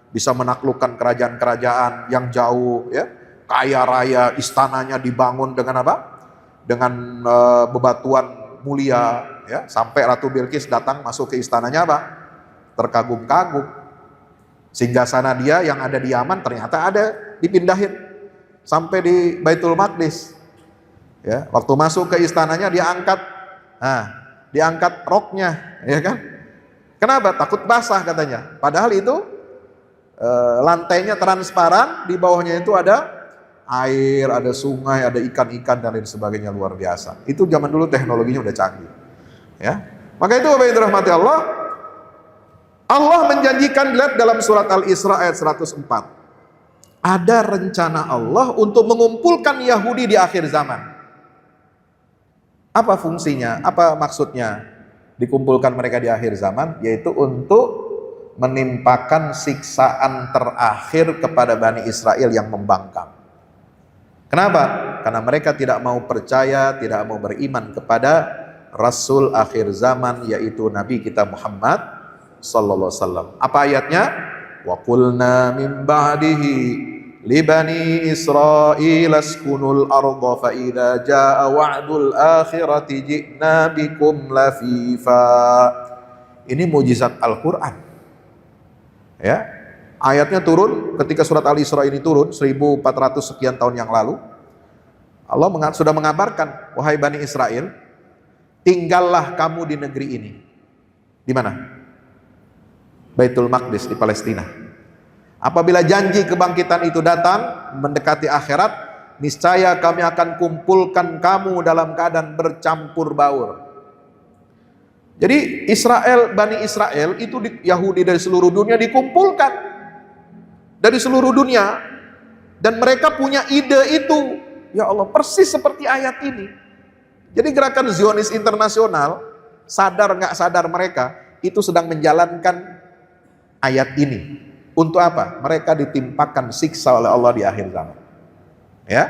Speaker 2: bisa menaklukkan kerajaan-kerajaan yang jauh, ya, kaya raya, istananya dibangun dengan apa? Dengan bebatuan mulia, ya, sampai Ratu Bilqis datang masuk ke istananya apa? Terkagum-kagum. Singgasana dia yang ada di Yaman ternyata ada dipindahin sampai di Baitul Maqdis. Ya, waktu masuk ke istananya dia diangkat roknya, ya kan? Kenapa? Takut basah katanya. Padahal itu lantainya transparan, di bawahnya itu ada air, ada sungai, ada ikan-ikan dan lain sebagainya, luar biasa. Itu zaman dulu teknologinya udah canggih. Ya, maka itu Bapak Ibu rahmati Allah. Allah menjanjikan, lihat dalam surat Al-Isra ayat 104. Ada rencana Allah untuk mengumpulkan Yahudi di akhir zaman. Apa fungsinya? Apa maksudnya dikumpulkan mereka di akhir zaman? Yaitu untuk menimpakan siksaan terakhir kepada Bani Israel yang membangkang. Kenapa? Karena mereka tidak mau percaya, tidak mau beriman kepada Rasul akhir zaman, yaitu Nabi kita Muhammad sallallahu alaihi wasallam. Apa ayatnya? Wa qulna min ba'dihi li bani Israil askunul arda fa idza jaa wa'dul akhirati ji'na bikum lafifa. Ini mukjizat Al-Qur'an. Ya. Ayatnya turun ketika surat Al-Isra ini turun 1400 sekian tahun yang lalu. Allah sudah mengabarkan, wahai Bani Israel, tinggallah kamu di negeri ini. Di mana? Baitul Maqdis di Palestina. Apabila janji kebangkitan itu datang, mendekati akhirat, niscaya kami akan kumpulkan kamu dalam keadaan bercampur baur. Jadi Bani Israel itu Yahudi dari seluruh dunia dikumpulkan. Dari seluruh dunia. Dan mereka punya ide itu. Ya Allah, persis seperti ayat ini. Jadi gerakan Zionis internasional, sadar nggak sadar mereka, itu sedang menjalankan ayat ini. Untuk apa? Mereka ditimpakan siksa oleh Allah di akhir zaman. Ya.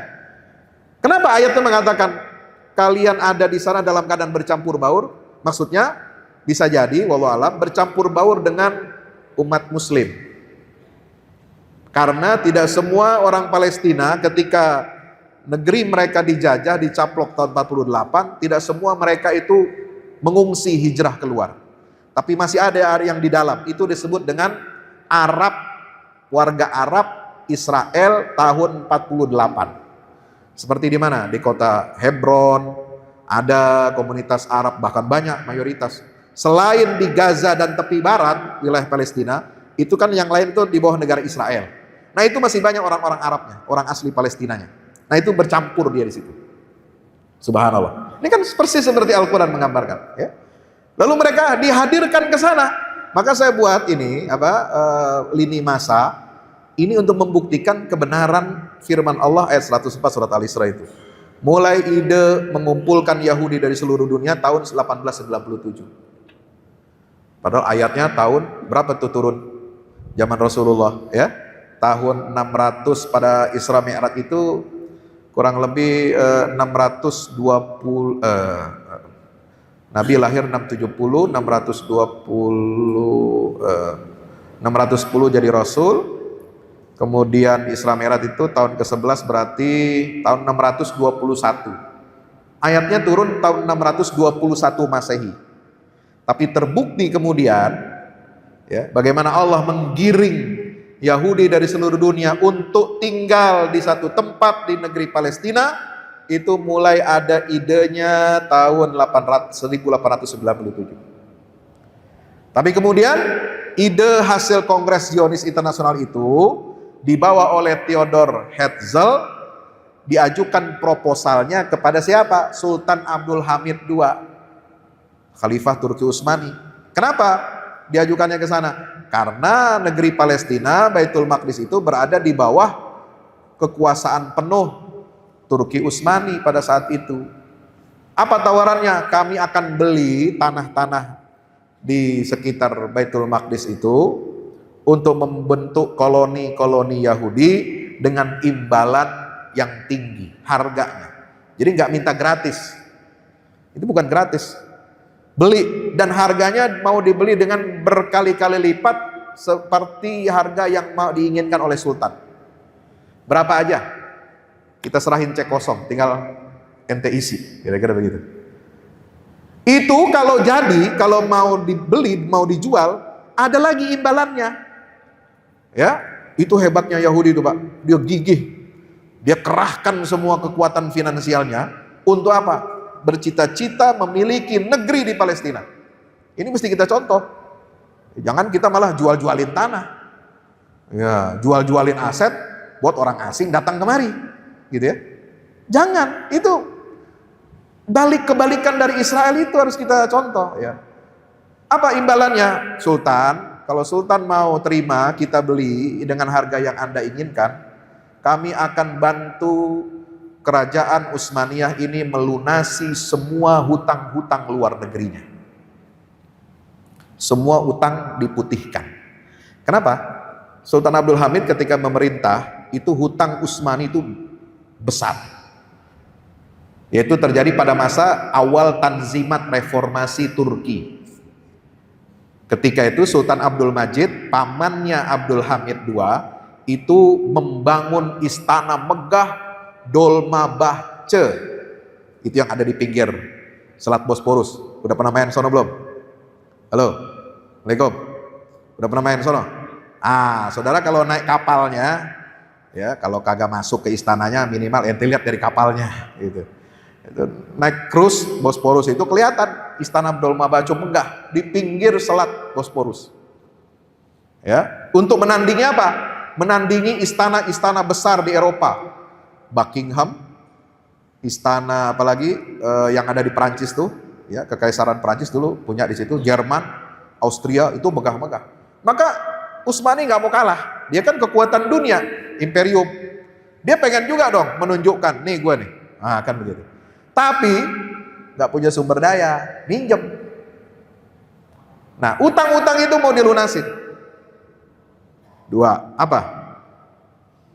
Speaker 2: Kenapa ayat itu mengatakan kalian ada di sana dalam keadaan bercampur baur? Maksudnya bisa jadi wallahu alam bercampur baur dengan umat muslim. Karena tidak semua orang Palestina ketika negeri mereka dijajah, dicaplok tahun 48, tidak semua mereka itu mengungsi hijrah keluar. Tapi masih ada yang di dalam. Itu disebut dengan Arab, warga Arab Israel tahun 48. Seperti di mana? Di kota Hebron, ada komunitas Arab, bahkan banyak, mayoritas. Selain di Gaza dan tepi barat, wilayah Palestina, itu kan yang lain itu di bawah negara Israel. Nah itu masih banyak orang-orang Arabnya, orang asli Palestinanya. Nah itu bercampur dia di situ. Subhanallah. Ini kan persis seperti Al-Quran menggambarkan. Ya. Lalu mereka dihadirkan ke sana. Maka saya buat ini lini masa ini untuk membuktikan kebenaran firman Allah ayat 104 surat Al-Isra itu. Mulai ide mengumpulkan Yahudi dari seluruh dunia tahun 1897. Padahal ayatnya tahun berapa tuh turun? Zaman Rasulullah ya. Tahun 600 pada Isra Mi'raj itu kurang lebih 620 Nabi lahir 670, 610 jadi Rasul. Kemudian Isra Mi'raj itu tahun ke-11 berarti tahun 621. Ayatnya turun tahun 621 Masehi. Tapi terbukti kemudian ya, bagaimana Allah menggiring Yahudi dari seluruh dunia untuk tinggal di satu tempat di negeri Palestina. Itu mulai ada idenya tahun 1897. Tapi kemudian ide hasil Kongres Zionis Internasional itu dibawa oleh Theodor Herzl, diajukan proposalnya kepada siapa? Sultan Abdul Hamid II, Khalifah Turki Utsmani. Kenapa diajukannya ke sana? Karena negeri Palestina, Baitul Maqdis itu berada di bawah kekuasaan penuh Turki Utsmani pada saat itu. Apa tawarannya? Kami akan beli tanah-tanah di sekitar Baitul Maqdis itu untuk membentuk koloni-koloni Yahudi dengan imbalan yang tinggi harganya. Jadi nggak minta gratis. Itu bukan gratis. Beli, dan harganya mau dibeli dengan berkali-kali lipat seperti harga yang mau diinginkan oleh Sultan. Berapa aja? Kita serahin cek kosong, tinggal ente isi, kira-kira begitu. Itu kalau jadi, kalau mau dibeli, mau dijual, ada lagi imbalannya. Ya, itu hebatnya Yahudi itu, Pak. Dia gigih, dia kerahkan semua kekuatan finansialnya untuk apa? Bercita-cita memiliki negeri di Palestina. Ini mesti kita contoh. Jangan kita malah jual-jualin tanah, ya, jual-jualin aset buat orang asing datang kemari, gitu ya. Jangan, itu kebalikan dari Israel itu harus kita contoh, ya. Apa imbalannya? Sultan, kalau Sultan mau terima kita beli dengan harga yang Anda inginkan, kami akan bantu kerajaan Utsmaniyah ini melunasi semua hutang-hutang luar negerinya. Semua utang diputihkan. Kenapa? Sultan Abdul Hamid ketika memerintah, itu hutang Utsmani itu besar. Yaitu terjadi pada masa awal Tanzimat Reformasi Turki. Ketika itu Sultan Abdul Majid, pamannya Abdul Hamid II, itu membangun istana megah Dolmabahce. Itu yang ada di pinggir Selat Bosporus. Udah pernah main sono belum? Halo? Assalamualaikum. Udah pernah main sono? Saudara kalau naik kapalnya, ya, kalau kagak masuk ke istananya minimal ente lihat dari kapalnya gitu. Itu naik cruise Bosporus itu kelihatan istana Dolmabahce megah di pinggir Selat Bosporus. Ya, untuk menandingi apa? Menandingi istana-istana besar di Eropa. Buckingham, istana apalagi yang ada di Perancis tuh, ya, kekaisaran Perancis dulu punya di situ, Jerman, Austria itu megah-megah. Maka Utsmani nggak mau kalah, dia kan kekuatan dunia, imperium. Dia pengen juga dong menunjukkan, nih gue nih. Nah, kan begitu. Tapi nggak punya sumber daya, minjem. Nah, utang-utang itu mau dilunasin. Dua, apa?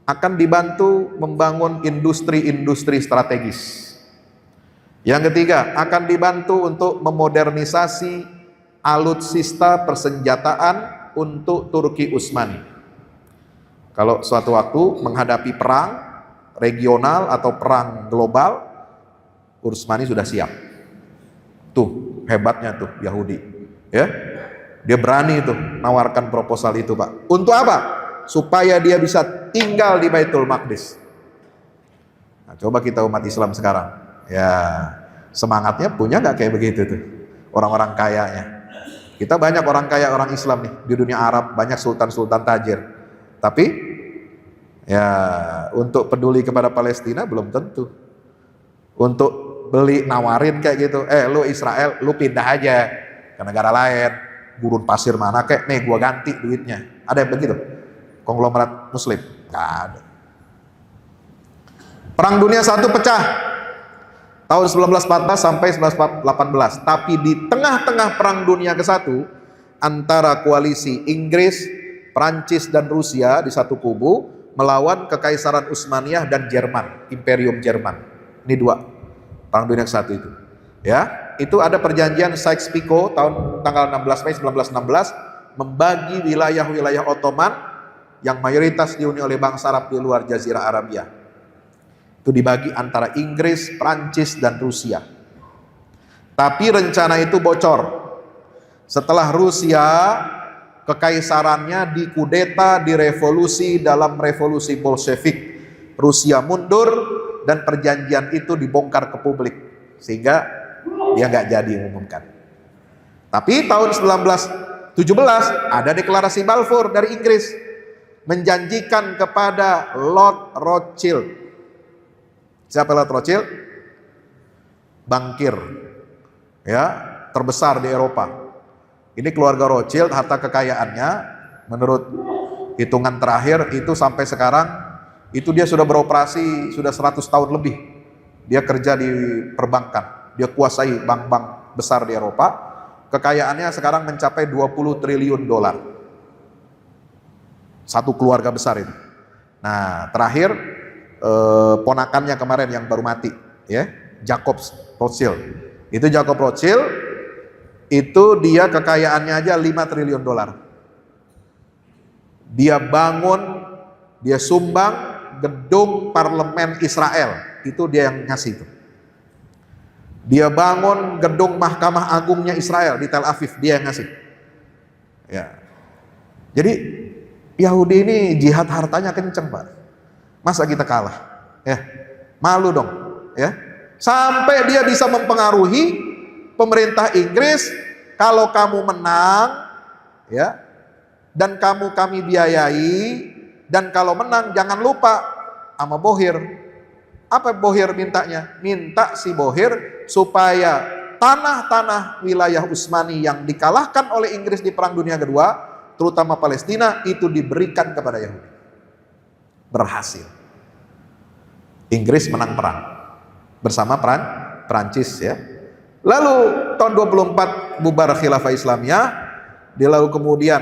Speaker 2: Akan dibantu membangun industri-industri strategis. Yang ketiga, akan dibantu untuk memodernisasi alutsista persenjataan untuk Turki Utsmani. Kalau suatu waktu menghadapi perang regional atau perang global, Utsmani sudah siap. Tuh, hebatnya tuh Yahudi. Ya. Dia berani tuh nawarkan proposal itu, Pak. Untuk apa? Supaya dia bisa tinggal di Baitul Maqdis. Nah, coba kita umat Islam sekarang. Ya, semangatnya punya nggak kayak begitu tuh orang-orang kayanya. Kita banyak orang kaya, orang Islam nih di dunia Arab, banyak sultan-sultan tajir. Tapi ya untuk peduli kepada Palestina belum tentu. Untuk beli nawarin kayak gitu, lu Israel, lu pindah aja ke negara lain, gurun pasir mana kayak, nih gua ganti duitnya. Ada yang begitu? Konglomerat Muslim? Nggak ada. Perang Dunia I pecah tahun 1914 sampai 1918. Tapi di tengah-tengah Perang Dunia ke-1 antara koalisi Inggris, Prancis dan Rusia di satu kubu melawan Kekaisaran Utsmaniyah dan Jerman, Imperium Jerman. Ini dua Perang Dunia ke-1 itu. Ya, itu ada perjanjian Sykes-Picot tahun tanggal 16 Mei 1916 membagi wilayah-wilayah Ottoman yang mayoritas dihuni oleh bangsa Arab di luar Jazirah Arabia. Itu dibagi antara Inggris, Prancis, dan Rusia. Tapi rencana itu bocor. Setelah Rusia, kekaisarannya dikudeta, direvolusi dalam revolusi Bolshevik. Rusia mundur dan perjanjian itu dibongkar ke publik. Sehingga dia nggak jadi mengumumkan. Tapi tahun 1917 ada deklarasi Balfour dari Inggris. Menjanjikan kepada Lord Rothschild. Siapa Lord Rothschild? Bankir, ya, terbesar di Eropa. Ini keluarga Rothschild, harta kekayaannya menurut hitungan terakhir itu sampai sekarang itu dia sudah beroperasi sudah 100 tahun lebih. Dia kerja di perbankan, dia kuasai bank-bank besar di Eropa. Kekayaannya sekarang mencapai 20 triliun dolar. Satu keluarga besar itu. Nah, terakhir ponakannya kemarin yang baru mati, ya, Jacob Rothschild. Itu Jacob Rothschild itu dia kekayaannya aja 5 triliun dolar. Dia bangun, dia sumbang gedung parlemen Israel, itu dia yang ngasih itu. Dia bangun gedung Mahkamah Agungnya Israel di Tel Aviv, dia yang ngasih. Ya. Jadi Yahudi ini jihad hartanya kenceng, Pak. Masa kita kalah? Ya, malu dong, ya. Sampai dia bisa mempengaruhi pemerintah Inggris, kalau kamu menang, ya, dan kami biayai, dan kalau menang jangan lupa sama Bohir. Apa Bohir mintanya? Minta si Bohir supaya tanah-tanah wilayah Utsmani yang dikalahkan oleh Inggris di Perang Dunia Kedua, terutama Palestina, itu diberikan kepada Yahudi. Berhasil. Inggris menang perang bersama Prancis, ya. Lalu tahun 24 bubar khilafah Islamiyah. Lalu kemudian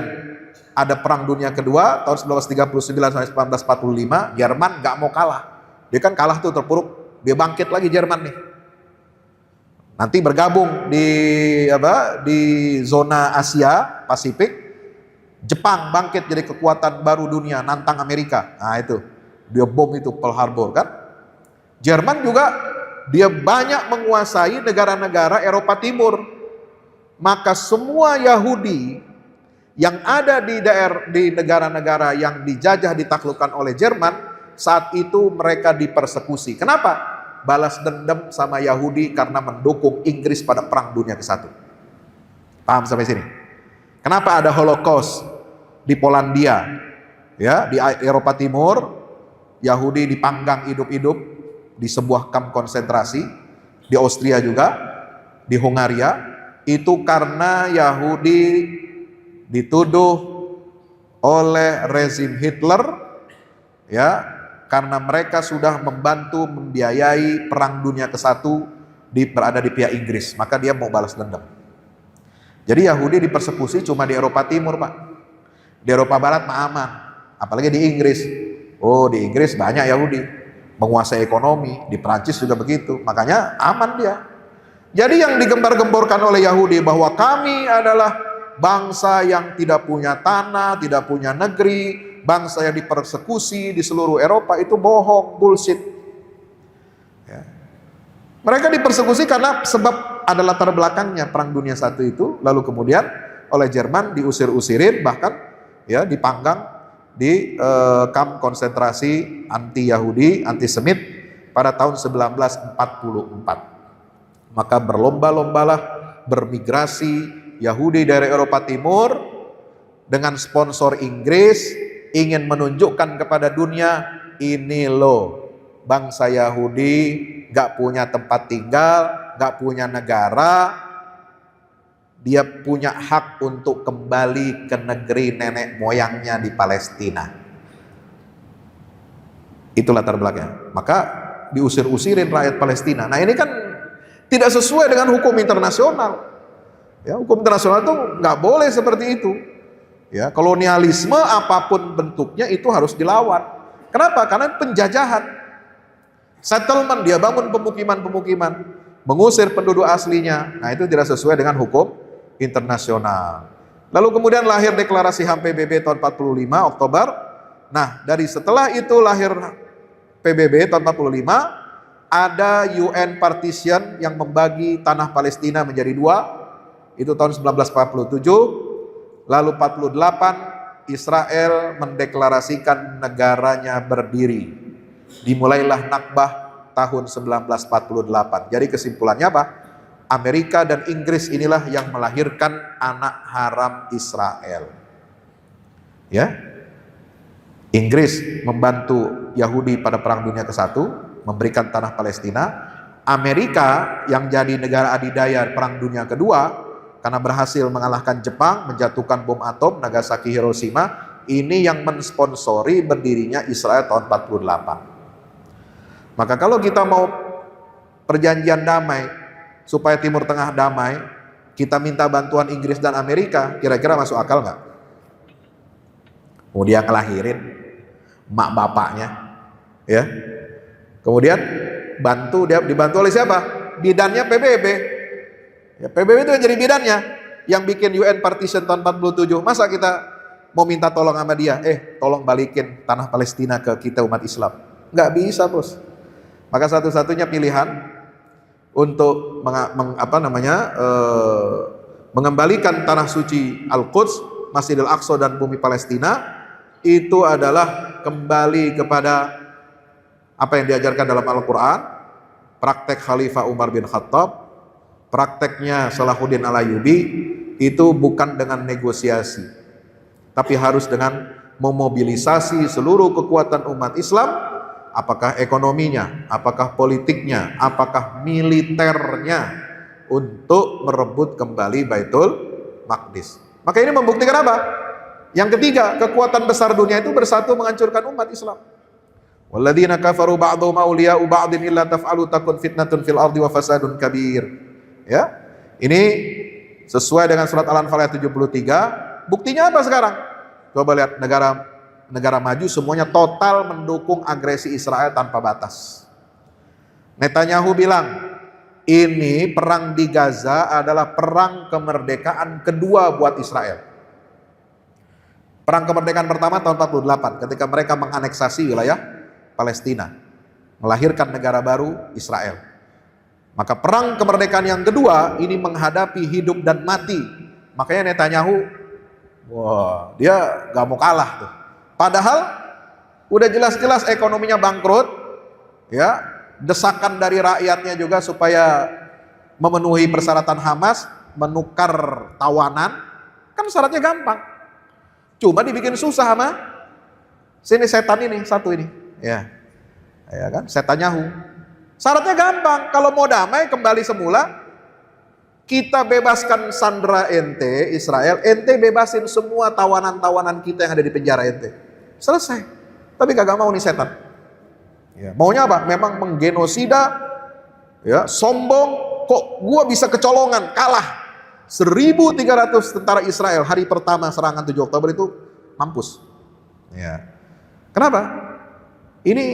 Speaker 2: ada Perang Dunia Kedua tahun 1939 sampai 1945. Jerman nggak mau kalah. Dia kan kalah tuh, terpuruk. Dia bangkit lagi Jerman nih. Nanti bergabung di zona Asia Pasifik. Jepang bangkit jadi kekuatan baru dunia, nantang Amerika. Nah itu, dia bom itu Pearl Harbor kan. Jerman juga dia banyak menguasai negara-negara Eropa Timur. Maka semua Yahudi yang ada di negara-negara yang dijajah ditaklukkan oleh Jerman, saat itu mereka dipersekusi. Kenapa? Balas dendam sama Yahudi karena mendukung Inggris pada Perang Dunia ke-1. Paham sampai sini? Kenapa ada Holocaust di Polandia, ya, di Eropa Timur? Yahudi dipanggang hidup-hidup di sebuah kamp konsentrasi. Di Austria juga, di Hungaria, itu karena Yahudi dituduh oleh rezim Hitler, ya, karena mereka sudah membantu membiayai perang dunia ke-1 berada di pihak Inggris, maka dia mau balas dendam. Jadi Yahudi dipersekusi cuma di Eropa Timur, Pak. Di Eropa Barat mah aman, apalagi di Inggris. Oh, di Inggris banyak Yahudi, menguasai ekonomi, di Prancis juga begitu, makanya aman dia. Jadi yang digembar-gemborkan oleh Yahudi bahwa kami adalah bangsa yang tidak punya tanah, tidak punya negeri, bangsa yang dipersekusi di seluruh Eropa, itu bohong, bullshit. Ya. Mereka dipersekusi karena sebab ada latar belakangnya Perang Dunia I itu, lalu kemudian oleh Jerman diusir-usirin, bahkan ya dipanggang di kamp konsentrasi anti-Yahudi, anti-Semit pada tahun 1944. Maka berlomba-lombalah bermigrasi Yahudi dari Eropa Timur dengan sponsor Inggris, ingin menunjukkan kepada dunia, ini loh bangsa Yahudi gak punya tempat tinggal, gak punya negara, dia punya hak untuk kembali ke negeri nenek moyangnya di Palestina. Itu latar belakangnya. Maka diusir-usirin rakyat Palestina. Nah ini kan tidak sesuai dengan hukum internasional. Ya, hukum internasional itu nggak boleh seperti itu. Ya, kolonialisme apapun bentuknya itu harus dilawan. Kenapa? Karena penjajahan. Settlement, dia bangun pemukiman-pemukiman, mengusir penduduk aslinya. Nah itu tidak sesuai dengan hukum internasional. Lalu kemudian lahir deklarasi HAM PBB tahun 45 Oktober. Nah dari setelah itu lahir PBB tahun 45. Ada UN partition yang membagi tanah Palestina menjadi 2, itu tahun 1947. Lalu 48 Israel mendeklarasikan negaranya berdiri. Dimulailah Nakbah tahun 1948. Jadi kesimpulannya apa? Amerika dan Inggris inilah yang melahirkan anak haram Israel. Ya, Inggris membantu Yahudi pada Perang Dunia ke-1, memberikan tanah Palestina. Amerika yang jadi negara adidaya Perang Dunia Kedua karena berhasil mengalahkan Jepang, menjatuhkan bom atom Nagasaki Hiroshima, ini yang mensponsori berdirinya Israel tahun 48. Maka kalau kita mau perjanjian damai supaya Timur Tengah damai, kita minta bantuan Inggris dan Amerika, kira-kira masuk akal nggak? Mau dia ngelahirin mak bapaknya, ya. Kemudian dia dibantu oleh siapa? Bidannya PBB. Ya, PBB itu yang jadi bidannya, yang bikin UN partition tahun 47. Masa kita mau minta tolong sama dia? Tolong balikin tanah Palestina ke kita umat Islam. Nggak bisa, bos. Maka satu-satunya pilihan untuk mengembalikan tanah suci Al-Quds, Masjidil Aqsa dan bumi Palestina itu adalah kembali kepada apa yang diajarkan dalam Al-Quran, praktek Khalifah Umar bin Khattab, prakteknya Salahuddin Al-Ayyubi, itu bukan dengan negosiasi, tapi harus dengan memobilisasi seluruh kekuatan umat Islam, apakah ekonominya, apakah politiknya, apakah militernya, untuk merebut kembali Baitul Maqdis. Maka ini membuktikan apa? Yang ketiga, kekuatan besar dunia itu bersatu menghancurkan umat Islam. Walladzina kafaru ba'dhum awliya'u ba'din illa taf'alu takun fitnatun fil ardi wa fasadun kabir. Ya. Ini sesuai dengan surat Al-Anfal ayat 73. Buktinya apa sekarang? Coba lihat negara maju semuanya total mendukung agresi Israel tanpa batas. Netanyahu bilang, ini perang di Gaza adalah perang kemerdekaan kedua buat Israel. Perang kemerdekaan pertama tahun 48 ketika mereka menganeksasi wilayah Palestina, melahirkan negara baru Israel. Maka perang kemerdekaan yang kedua ini menghadapi hidup dan mati. Makanya Netanyahu, dia gak mau kalah tuh. Padahal udah jelas-jelas ekonominya bangkrut, ya, desakan dari rakyatnya juga supaya memenuhi persyaratan Hamas, menukar tawanan, kan syaratnya gampang. Cuma dibikin susah sama sini setan ini, satu ini. Ya kan, Netanyahu. Syaratnya gampang, kalau mau damai kembali semula, kita bebaskan sandera ente, Israel, ente bebasin semua tawanan-tawanan kita yang ada di penjara ente. Selesai. Tapi kagak mau nih setan. Ya, maunya apa? Memang menggenosida, ya, sombong, kok gua bisa kecolongan, kalah. 1.300 tentara Israel hari pertama serangan 7 Oktober itu mampus. Ya. Kenapa? Ini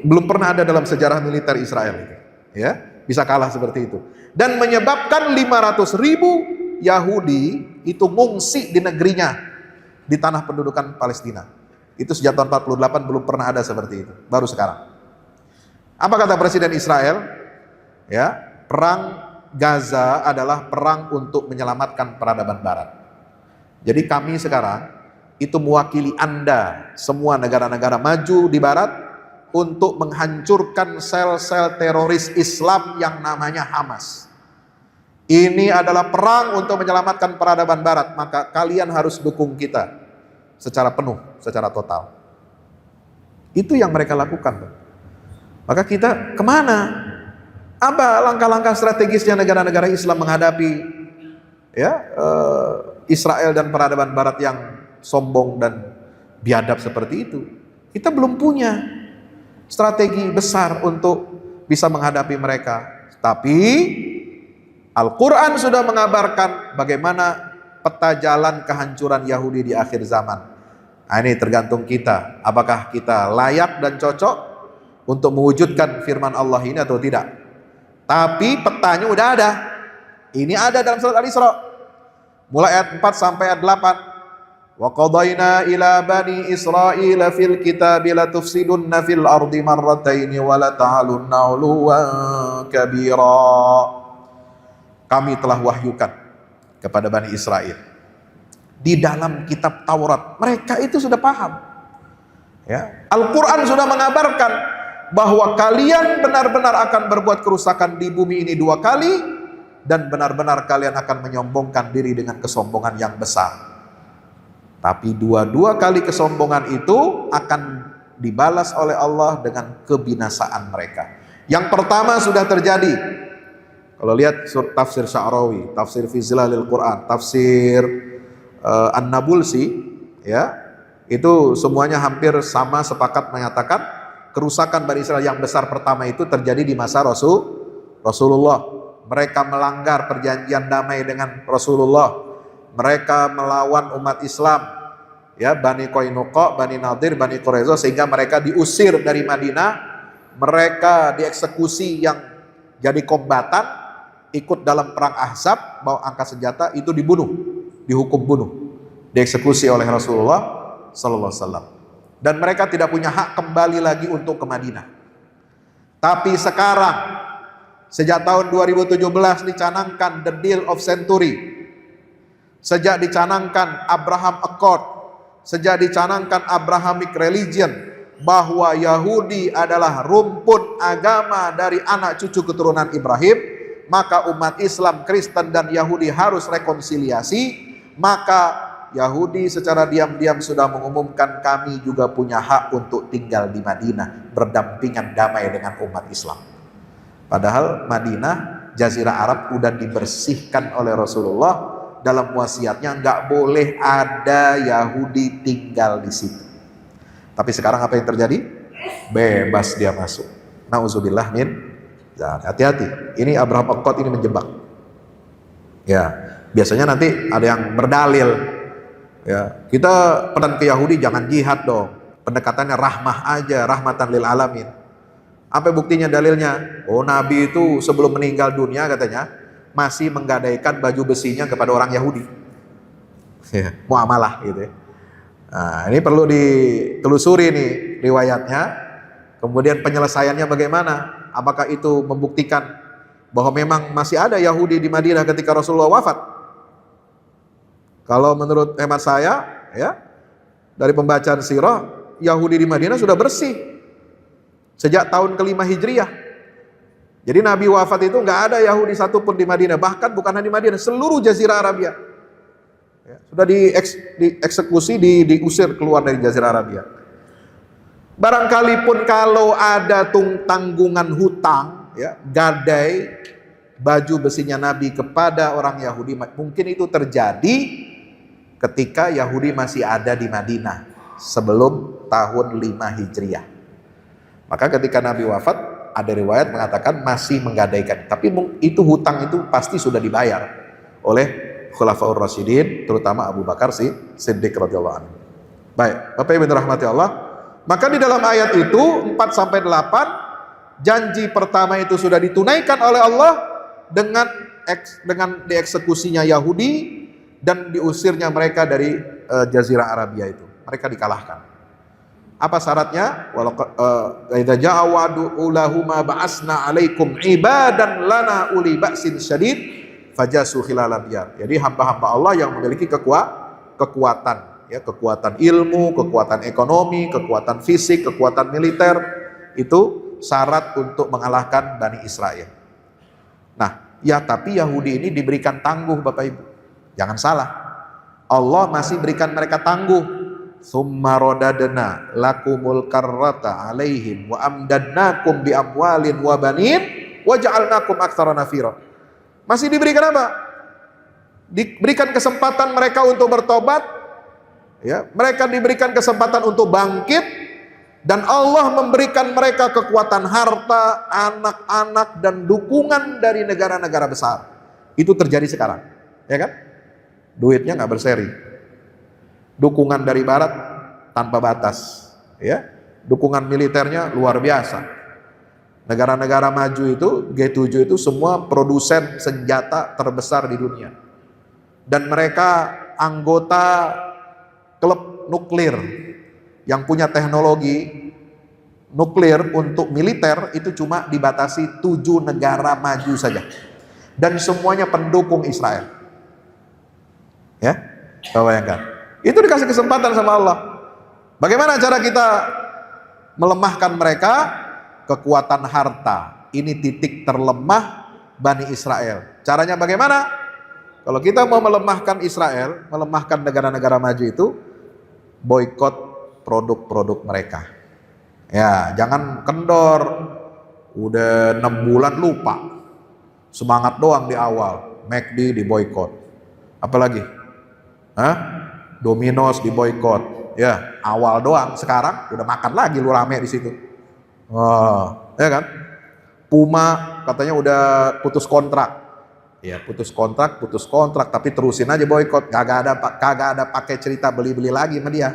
Speaker 2: belum pernah ada dalam sejarah militer Israel itu. Ya, bisa kalah seperti itu. Dan menyebabkan 500.000 Yahudi itu ngungsi di negerinya, di tanah pendudukan Palestina. Itu sejak tahun 48 belum pernah ada seperti itu, baru sekarang. Apa kata Presiden Israel? Ya, perang Gaza adalah perang untuk menyelamatkan peradaban Barat. Jadi kami sekarang itu mewakili Anda, semua negara-negara maju di Barat, untuk menghancurkan sel-sel teroris Islam yang namanya Hamas. Ini adalah perang untuk menyelamatkan peradaban Barat, maka kalian harus dukung kita secara penuh, secara total. Itu yang mereka lakukan. Maka kita kemana? Apa langkah-langkah strategisnya negara-negara Islam menghadapi Israel dan peradaban Barat yang sombong dan biadab seperti itu? Kita belum punya strategi besar untuk bisa menghadapi mereka. Tapi Al-Quran sudah mengabarkan bagaimana peta jalan kehancuran Yahudi di akhir zaman. Nah, ini tergantung kita. Apakah kita layak dan cocok untuk mewujudkan firman Allah ini atau tidak. Tapi petanya udah ada. Ini ada dalam surat Al-Isra. Mulai ayat 4 sampai ayat 8. Wa qadayna ila bani Israila fil kitabi la tufsidunna fil ardi marrataini wa la ta'alunna 'uluwan kabira. Kami telah wahyukan kepada Bani Israel di dalam kitab Taurat. Mereka itu sudah paham. Ya. Al-Quran sudah mengabarkan bahwa kalian benar-benar akan berbuat kerusakan di bumi ini 2 kali, dan benar-benar kalian akan menyombongkan diri dengan kesombongan yang besar. Tapi 2 kali kesombongan itu akan dibalas oleh Allah dengan kebinasaan mereka. Yang pertama sudah terjadi. Kalau lihat tafsir Sya'rawi, tafsir fi Zilalil Quran, tafsir An-Nabulsi, ya, itu semuanya hampir sama sepakat menyatakan kerusakan Bani Israel yang besar pertama itu terjadi di masa Rasulullah. Mereka melanggar perjanjian damai dengan Rasulullah. Mereka melawan umat Islam, ya, Bani Qainuqa, Bani Nadir, Bani Quraiza, sehingga mereka diusir dari Madinah. Mereka dieksekusi yang jadi kombatan, ikut dalam perang Ahzab, bawa angkat senjata, itu dibunuh, dihukum bunuh, dieksekusi oleh Rasulullah sallallahu alaihi wasallam. Dan mereka tidak punya hak kembali lagi untuk ke Madinah. Tapi sekarang, sejak tahun 2017 dicanangkan the deal of century. Sejak dicanangkan Abraham Accord, sejak dicanangkan Abrahamic religion, bahwa Yahudi adalah rumpun agama dari anak cucu keturunan Ibrahim, maka umat Islam, Kristen, dan Yahudi harus rekonsiliasi. Maka Yahudi secara diam-diam sudah mengumumkan, kami juga punya hak untuk tinggal di Madinah, berdampingan damai dengan umat Islam. Padahal Madinah, Jazirah Arab, udah dibersihkan oleh Rasulullah dalam wasiatnya, nggak boleh ada Yahudi tinggal di situ. Tapi sekarang apa yang terjadi? Bebas dia masuk. Nauzubillah min. Hati-hati. Ini Abraham Accord ini menjebak. Ya, biasanya nanti ada yang berdalil. Ya, kita pedang ke Yahudi jangan jihad dong. Pendekatannya rahmah aja, rahmatan lil alamin. Apa buktinya, dalilnya? Oh, Nabi itu sebelum meninggal dunia katanya masih menggadaikan baju besinya kepada orang Yahudi. Ya, muamalah gitu ya. Nah, ini perlu ditelusuri nih riwayatnya. Kemudian penyelesaiannya bagaimana? Apakah itu membuktikan bahwa memang masih ada Yahudi di Madinah ketika Rasulullah wafat? Kalau menurut hemat saya, ya, dari pembacaan sirah, Yahudi di Madinah sudah bersih sejak tahun ke-5 Hijriah. Jadi Nabi wafat itu nggak ada Yahudi satupun di Madinah, bahkan bukan hanya di Madinah, seluruh Jazirah Arabia. Ya, sudah dieksekusi, diusir keluar dari Jazirah Arabia. Barangkali pun kalau ada tanggungan hutang, ya, gadai baju besinya Nabi kepada orang Yahudi, mungkin itu terjadi ketika Yahudi masih ada di Madinah sebelum tahun 5 Hijriah. Maka ketika Nabi wafat, ada riwayat mengatakan masih menggadaikan. Tapi itu hutang itu pasti sudah dibayar oleh Khulafaur Rasyidin, terutama Abu Bakar Siddiq radhiyallahu anhu. Baik, Bapak Ibu dirahmati Allah. Maka di dalam ayat itu 4 sampai 8 janji pertama itu sudah ditunaikan oleh Allah dengan dieksekusinya Yahudi dan diusirnya mereka dari Jazirah Arabia itu. Mereka dikalahkan. Apa syaratnya? Idza ja'a wa'du ulahuma ba'asna 'alaikum ibadan lana uli ba'sin syadid fajasu khilal diyar. Jadi hamba-hamba Allah yang memiliki kekuatan, ya, kekuatan ilmu, kekuatan ekonomi, kekuatan fisik, kekuatan militer, itu syarat untuk mengalahkan Bani Israel. Nah, ya tapi Yahudi ini diberikan tangguh Bapak Ibu. Jangan salah. Allah masih berikan mereka tangguh. Tsumma radadna lakumul karrata alaihim wa amdadnakum bi amwalin wa banin wa ja'alnakum aktsara nafira. Masih diberikan apa? Diberikan kesempatan mereka untuk bertobat, ya. Mereka diberikan kesempatan untuk bangkit, dan Allah memberikan mereka kekuatan harta, anak-anak, dan dukungan dari negara-negara besar. Itu terjadi sekarang, ya kan? Duitnya nggak berseri. Dukungan dari barat tanpa batas, ya. Dukungan militernya luar biasa. Negara-negara maju itu, G7 itu semua produsen senjata terbesar di dunia. Dan mereka anggota klub nuklir yang punya teknologi nuklir untuk militer itu cuma dibatasi 7 negara maju saja. Dan semuanya pendukung Israel. Ya, bayangkan. Itu dikasih kesempatan sama Allah. Bagaimana cara kita melemahkan mereka? Kekuatan harta. Ini titik terlemah Bani Israel. Caranya bagaimana? Kalau kita mau melemahkan Israel, melemahkan negara-negara maju itu, boikot produk-produk mereka. Ya, jangan kendor. Udah 6 bulan lupa. Semangat doang di awal. McD diboikot. Apalagi? Domino's diboikot, ya, awal doang. Sekarang udah makan lagi lu rame di situ. Ya kan? Puma katanya udah putus kontrak. Ya, putus kontrak, tapi terusin aja boikot. Kagak ada pakai cerita beli-beli lagi sama dia.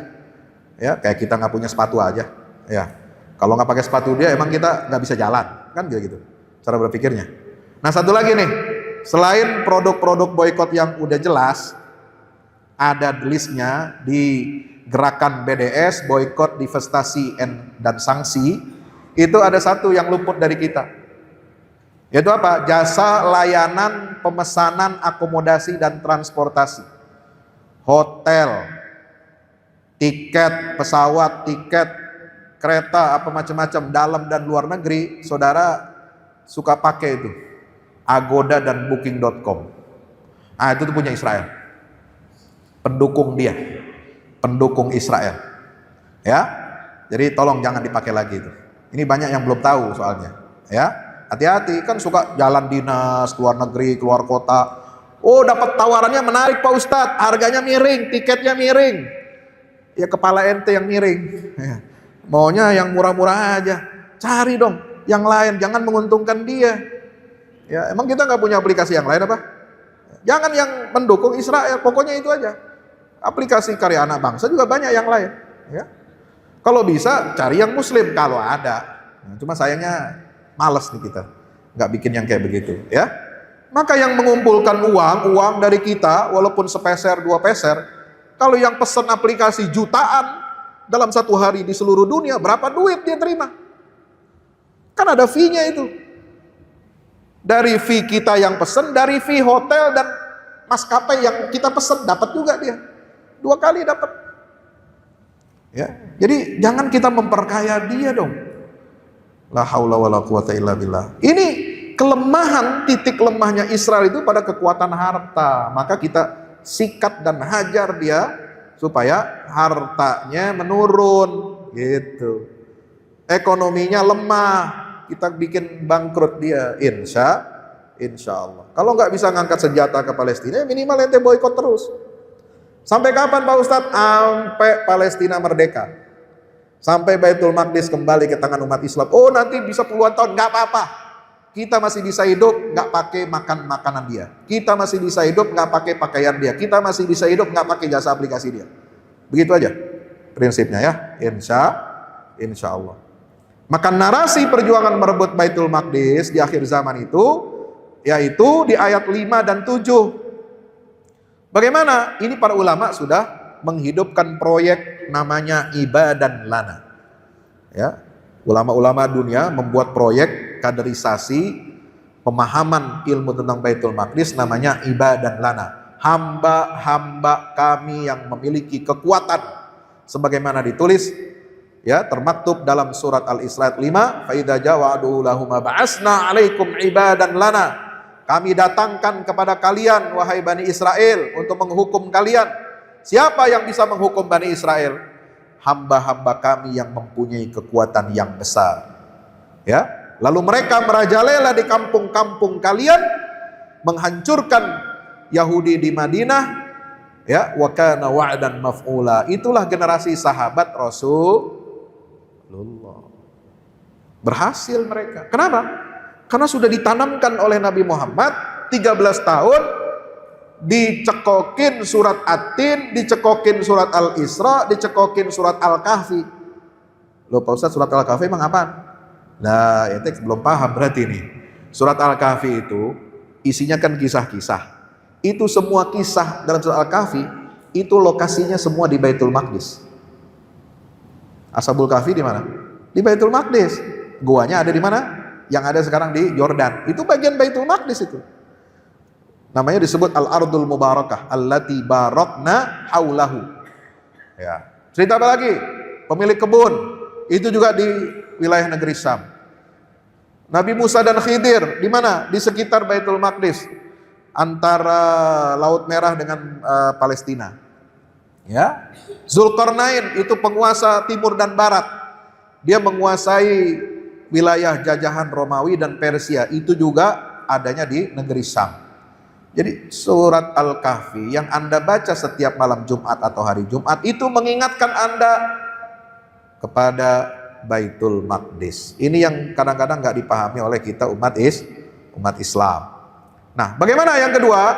Speaker 2: Ya, kayak kita nggak punya sepatu aja. Ya, kalau nggak pakai sepatu dia, emang kita nggak bisa jalan, kan gitu. Cara berpikirnya. Nah, satu lagi nih, selain produk-produk boikot yang udah jelas, ada listnya di gerakan BDS, boikot, divestasi, dan sanksi. Itu ada satu yang luput dari kita, yaitu apa? Jasa layanan pemesanan akomodasi dan transportasi, hotel, tiket pesawat, tiket kereta, apa macam-macam dalam dan luar negeri. Saudara suka pakai itu Agoda dan Booking.com. Itu tuh punya Israel. Pendukung dia, pendukung Israel, ya. Jadi tolong jangan dipakai lagi itu. Ini banyak yang belum tahu soalnya, ya. Hati-hati, kan suka jalan dinas, keluar negeri, keluar kota. Oh, dapat tawarannya menarik Pak Ustadz, harganya miring, tiketnya miring. Ya kepala ente yang miring. Ya. Maunya yang murah-murah aja. Cari dong yang lain, jangan menguntungkan dia. Ya, emang kita nggak punya aplikasi yang lain apa? Jangan yang mendukung Israel, pokoknya itu aja. Aplikasi karya anak bangsa juga banyak yang lain, ya. Kalau bisa cari yang muslim kalau ada. Nah, cuma sayangnya males nih kita, nggak bikin yang kayak begitu, ya. Maka yang mengumpulkan uang dari kita, walaupun sepeser 2 peser, kalau yang pesan aplikasi jutaan dalam 1 hari di seluruh dunia, berapa duit dia terima? Kan ada fee-nya itu. Dari fee kita yang pesan, dari fee hotel dan maskapai yang kita pesan, dapat juga dia. 2 kali dapat. Ya, jadi jangan kita memperkaya dia dong. La haula wala quwata illa billah. Ini kelemahan, titik lemahnya Israel itu pada kekuatan harta. Maka kita sikat dan hajar dia supaya hartanya menurun, gitu. Ekonominya lemah, kita bikin bangkrut dia, insya Allah. Kalau nggak bisa ngangkat senjata ke Palestina, minimal ente boikot terus. Sampai kapan Pak Ustadz? Sampai Palestina merdeka. Sampai Baitul Maqdis kembali ke tangan umat Islam. Oh, nanti bisa puluhan tahun, nggak apa-apa. Kita masih bisa hidup nggak pakai makan makanan dia. Kita masih bisa hidup nggak pakai pakaian dia. Kita masih bisa hidup nggak pakai jasa aplikasi dia. Begitu aja prinsipnya ya. Insya Allah. Maka narasi perjuangan merebut Baitul Maqdis di akhir zaman itu, yaitu di ayat 5 dan 7. Bagaimana? Ini para ulama sudah menghidupkan proyek namanya Ibadan Lana. Ya, ulama-ulama dunia membuat proyek kaderisasi pemahaman ilmu tentang Baitul Maqdis namanya Ibadan Lana. Hamba-hamba kami yang memiliki kekuatan, sebagaimana ditulis ya, termaktub dalam surat Al-Isra 5, fa idza jawa'u lahum ba'asna 'alaikum ibadan lana. Kami datangkan kepada kalian wahai Bani Israel untuk menghukum kalian. Siapa yang bisa menghukum Bani Israel? Hamba-hamba kami yang mempunyai kekuatan yang besar. Ya, lalu mereka merajalela di kampung-kampung kalian, menghancurkan Yahudi di Madinah. Ya, wa kana wa'dan maf'ula. Itulah generasi sahabat Rasulullah. Berhasil mereka. Kenapa? Karena sudah ditanamkan oleh Nabi Muhammad 13 tahun, dicekokin surat At-Tin, dicekokin surat Al-Isra, dicekokin surat Al-Kahfi. Loh Pak Ustaz, surat Al-Kahfi emang apaan? Nah, itu belum paham berarti ini. Surat Al-Kahfi itu isinya kan kisah-kisah. Itu semua kisah dalam surat Al-Kahfi itu lokasinya semua di Baitul Maqdis. Ashabul Kahfi di mana? Di Baitul Maqdis. Guanya ada di mana? Yang ada sekarang di Yordan. Itu bagian Baitul Maqdis itu. Namanya disebut Al-Ardul Mubarakah allati barakna haulahu. Ya. Cerita apa lagi? Pemilik kebun. Itu juga di wilayah negeri Syam. Nabi Musa dan Khidir di mana? Di sekitar Baitul Maqdis, antara Laut Merah dengan Palestina. Ya. Zulkarnain itu penguasa timur dan barat. Dia menguasai wilayah jajahan Romawi dan Persia. Itu juga adanya di negeri Syam. Jadi surat Al-Kahfi yang Anda baca setiap malam Jumat atau hari Jumat itu mengingatkan Anda kepada Baitul Maqdis. Ini yang kadang-kadang nggak dipahami oleh kita umat Islam. Nah, bagaimana yang kedua?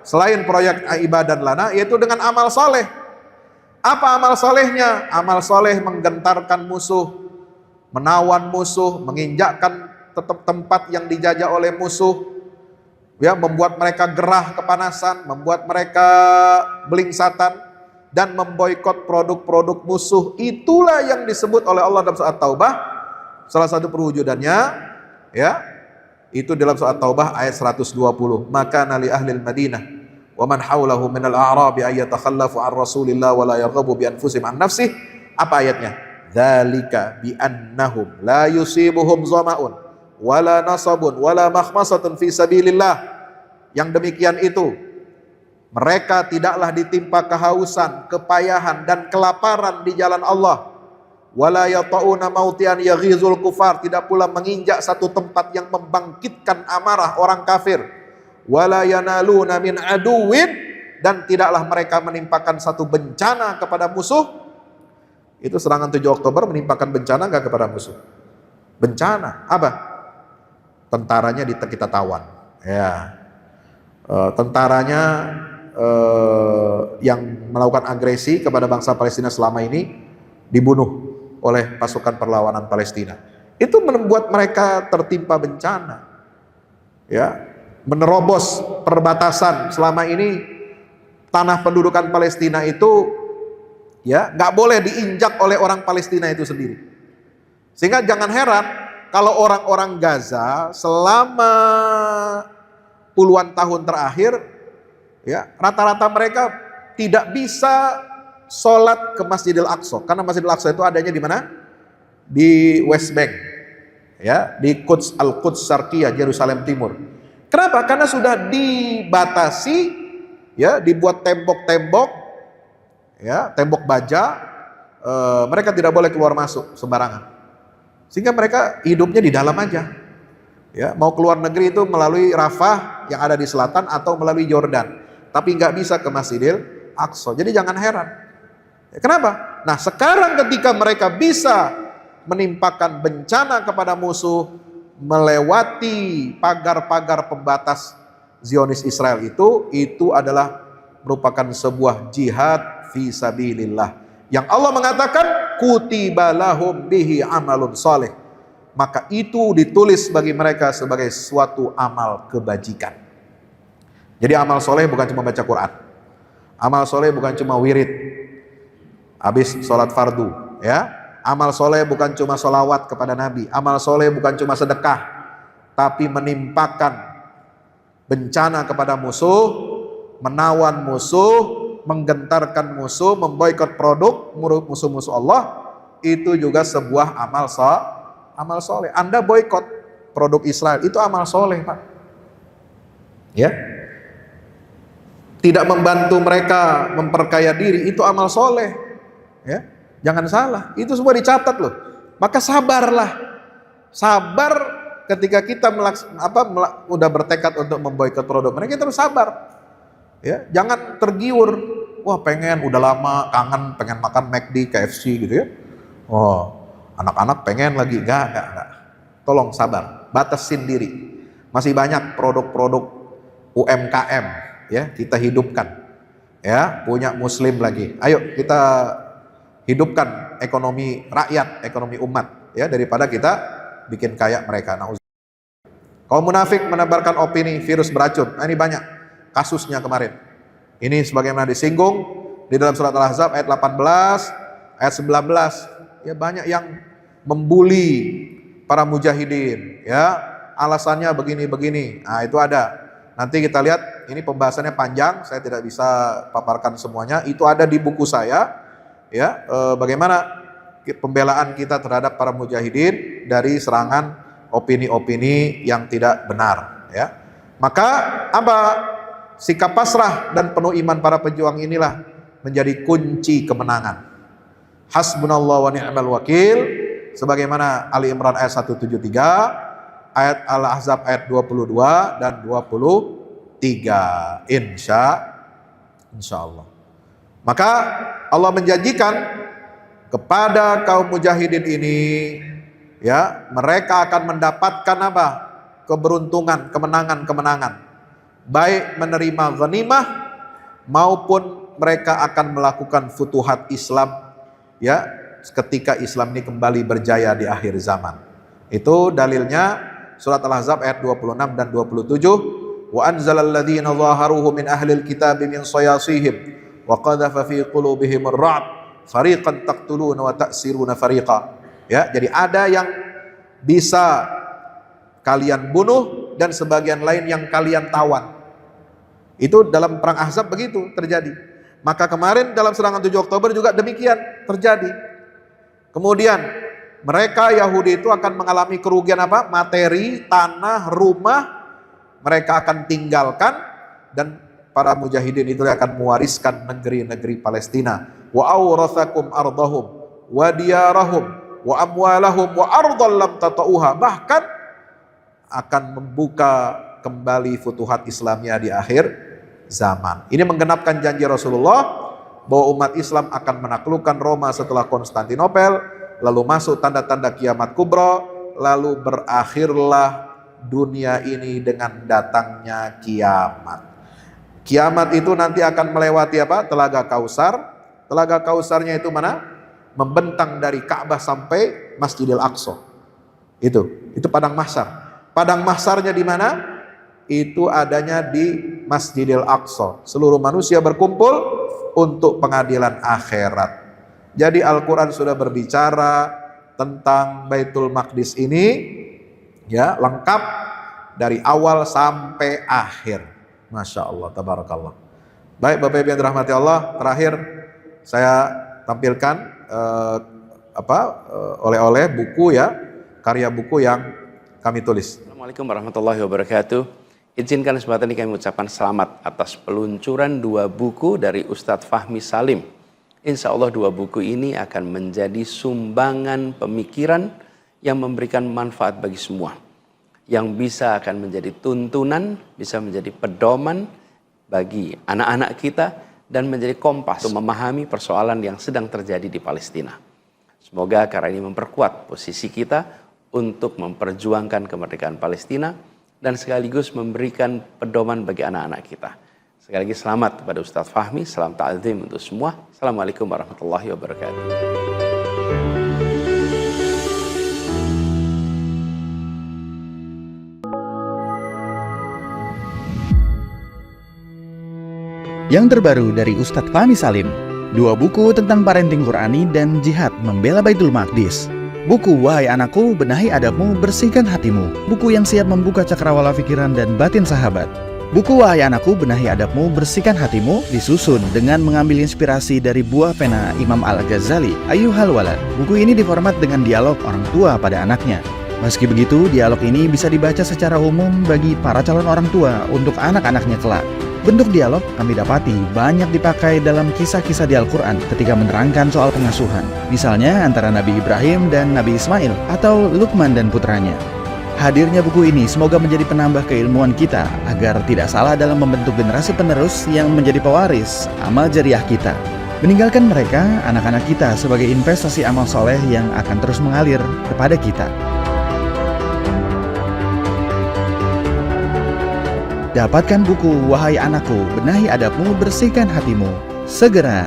Speaker 2: Selain proyek Ibadan Lana, yaitu dengan amal soleh. Apa amal solehnya? Amal soleh menggentarkan musuh, menawan musuh, menginjakkan tempat yang dijajah oleh musuh. Ya, membuat mereka gerah kepanasan, membuat mereka belingsatan, dan memboikot produk-produk musuh. Itulah yang disebut oleh Allah dalam surat Taubah. Salah satu perwujudannya, ya, itu dalam surat Taubah ayat 120. Maka nali ahlil Madinah wa man haulahu minal a'rabi ay yatakhallafu an Rasulillah wa la yarghabu bi anfusihim an nafsih. Apa ayatnya? Dzalika bi annahum la yusibuhum zama'un wala nasabun wala makhmasatun fi sabilillah. Yang demikian itu mereka tidaklah ditimpa kehausan, kepayahan dan kelaparan di jalan Allah. Wala yata'una mautian yaghizul kufar, tidak pula menginjak satu tempat yang membangkitkan amarah orang kafir. Wala yanaluna min aduwin, dan tidaklah mereka menimpakan satu bencana kepada musuh. Itu serangan 7 Oktober menimpakan bencana enggak kepada musuh? Bencana apa? Tentaranya kita tawan, ya. Tentaranya yang melakukan agresi kepada bangsa Palestina selama ini dibunuh oleh pasukan perlawanan Palestina. Itu membuat mereka tertimpa bencana, ya. Menerobos perbatasan. Selama ini tanah pendudukan Palestina itu, ya, nggak boleh diinjak oleh orang Palestina itu sendiri. Sehingga jangan heran kalau orang-orang Gaza selama puluhan tahun terakhir, ya, rata-rata mereka tidak bisa sholat ke Masjidil Aqsa, karena Masjidil Aqsa itu adanya di mana? Di West Bank, ya, di Quds, Al-Quds Syarqiyah, Yerusalem Timur. Kenapa? Karena sudah dibatasi, ya, dibuat tembok-tembok, ya, tembok baja, mereka tidak boleh keluar masuk sembarangan. Sehingga mereka hidupnya di dalam aja. Ya, mau keluar negeri itu melalui Rafah yang ada di selatan atau melalui Yordan. Tapi nggak bisa ke Masjidil Aqsa. Jadi jangan heran. Ya, kenapa? Nah, sekarang ketika mereka bisa menimpakan bencana kepada musuh melewati pagar-pagar pembatas Zionis Israel itu adalah merupakan sebuah jihad fi sabilillah yang Allah mengatakan kutiba lahum bihi amalun soleh, maka itu ditulis bagi mereka sebagai suatu amal kebajikan. Jadi amal soleh bukan cuma baca Quran, amal soleh bukan cuma wirid habis sholat fardu, ya. Amal soleh bukan cuma sholawat kepada Nabi, amal soleh bukan cuma sedekah, tapi menimpakan bencana kepada musuh, menawan musuh, menggentarkan musuh, memboikot produk musuh-musuh Allah. Itu juga sebuah amal soleh. Anda boikot produk Israel, itu amal soleh, Pak. Ya, tidak membantu mereka memperkaya diri, itu amal soleh. Ya, jangan salah, itu semua dicatat loh. Maka sabarlah, sabar ketika kita udah bertekad untuk memboikot produk mereka, kita harus sabar. Ya, jangan tergiur, wah pengen, udah lama kangen, pengen makan McD, KFC gitu ya. Oh, anak-anak pengen lagi, enggak. Tolong sabar, batasin diri. Masih banyak produk-produk UMKM ya kita hidupkan. Ya, punya muslim lagi. Ayo kita hidupkan ekonomi rakyat, ekonomi umat ya, daripada kita bikin kaya mereka. Kaum munafik menebarkan opini virus beracun. Nah, ini banyak kasusnya kemarin. Ini sebagaimana disinggung di dalam surat Al-Ahzab ayat 18, ayat 19. Ya, banyak yang membuli para mujahidin ya. Alasannya begini-begini. Nah, itu ada. Nanti kita lihat, ini pembahasannya panjang, saya tidak bisa paparkan semuanya. Itu ada di buku saya. Ya, bagaimana pembelaan kita terhadap para mujahidin dari serangan opini-opini yang tidak benar ya. Maka apa? Sikap pasrah dan penuh iman para pejuang inilah menjadi kunci kemenangan. Hasbunallah wa ni'mal wakil, sebagaimana Ali Imran ayat 173, ayat Al-Ahzab ayat 22 dan 23. Insyaallah. Maka Allah menjanjikan kepada kaum mujahidin ini ya, mereka akan mendapatkan apa? Keberuntungan, kemenangan. Baik menerima ghanimah maupun mereka akan melakukan futuhat Islam ya, ketika Islam ini kembali berjaya di akhir zaman. Itu dalilnya surat Al-Ahzab ayat 26 dan 27. Wa anzalal ladzina zaharuhu min ahlil kitabi min sayasihim wa qadhafa fi qulubihim ar-ra'b fariqan taqtuluna wa ta'siruna fariqa. Ya, jadi ada yang bisa kalian bunuh dan sebagian lain yang kalian tawan. Itu dalam perang Ahzab begitu terjadi. Maka kemarin dalam serangan 7 Oktober juga demikian terjadi. Kemudian mereka Yahudi itu akan mengalami kerugian apa? Materi, tanah, rumah mereka akan tinggalkan, dan para mujahidin itu akan mewariskan negeri-negeri Palestina. Wa awrathakum ardahum wa diyarahum wa amwalahum wa ardhal lam tatauha. Bahkan akan membuka kembali futuhat Islamnya di akhir zaman. Ini menggenapkan janji Rasulullah bahwa umat Islam akan menaklukkan Roma setelah Konstantinopel, lalu masuk tanda-tanda kiamat kubra, lalu berakhirlah dunia ini dengan datangnya kiamat. Kiamat itu nanti akan melewati apa? Telaga Kausar. Telaga Kausarnya itu mana? Membentang dari Ka'bah sampai Masjidil Aqsa. Itu padang mahsyar. Padang mahsyarnya di mana? Itu adanya di Masjidil Aqsa. Seluruh manusia berkumpul untuk pengadilan akhirat. Jadi Al-Quran sudah berbicara tentang Baitul Maqdis ini ya, lengkap dari awal sampai akhir. Masya Allah, tabarakallah. Baik Bapak Ibu yang dirahmati Allah, terakhir saya tampilkan oleh-oleh buku ya, karya buku yang kami tulis.
Speaker 3: Assalamualaikum warahmatullahi wabarakatuh. Izinkan kesempatan ini kami ucapkan selamat atas peluncuran 2 buku dari Ustadz Fahmi Salim. Insya Allah 2 buku ini akan menjadi sumbangan pemikiran yang memberikan manfaat bagi semua, yang bisa akan menjadi tuntunan, bisa menjadi pedoman bagi anak-anak kita dan menjadi kompas untuk memahami persoalan yang sedang terjadi di Palestina. Semoga acara ini memperkuat posisi kita untuk memperjuangkan kemerdekaan Palestina dan sekaligus memberikan pedoman bagi anak-anak kita. Sekali lagi selamat kepada Ustadz Fahmi, salam ta'zim untuk semua. Assalamualaikum warahmatullahi wabarakatuh.
Speaker 4: Yang terbaru dari Ustadz Fahmi Salim, 2 buku tentang parenting Qurani dan jihad membela Baitul Maqdis. Buku Wahai Anakku, Benahi Adabmu, Bersihkan Hatimu, buku yang siap membuka cakrawala pikiran dan batin sahabat. Buku Wahai Anakku, Benahi Adabmu, Bersihkan Hatimu disusun dengan mengambil inspirasi dari buah pena Imam Al-Ghazali, Ayyuhal Walad. Buku ini diformat dengan dialog orang tua pada anaknya. Meski begitu, dialog ini bisa dibaca secara umum bagi para calon orang tua untuk anak-anaknya kelak. Bentuk dialog kami dapati banyak dipakai dalam kisah-kisah di Al-Quran ketika menerangkan soal pengasuhan. Misalnya antara Nabi Ibrahim dan Nabi Ismail atau Luqman dan putranya. Hadirnya buku ini semoga menjadi penambah keilmuan kita agar tidak salah dalam membentuk generasi penerus yang menjadi pewaris amal jariah kita. Meninggalkan mereka, anak-anak kita sebagai investasi amal soleh yang akan terus mengalir kepada kita. Dapatkan buku Wahai Anakku, Benahi Adabmu, Bersihkan Hatimu segera.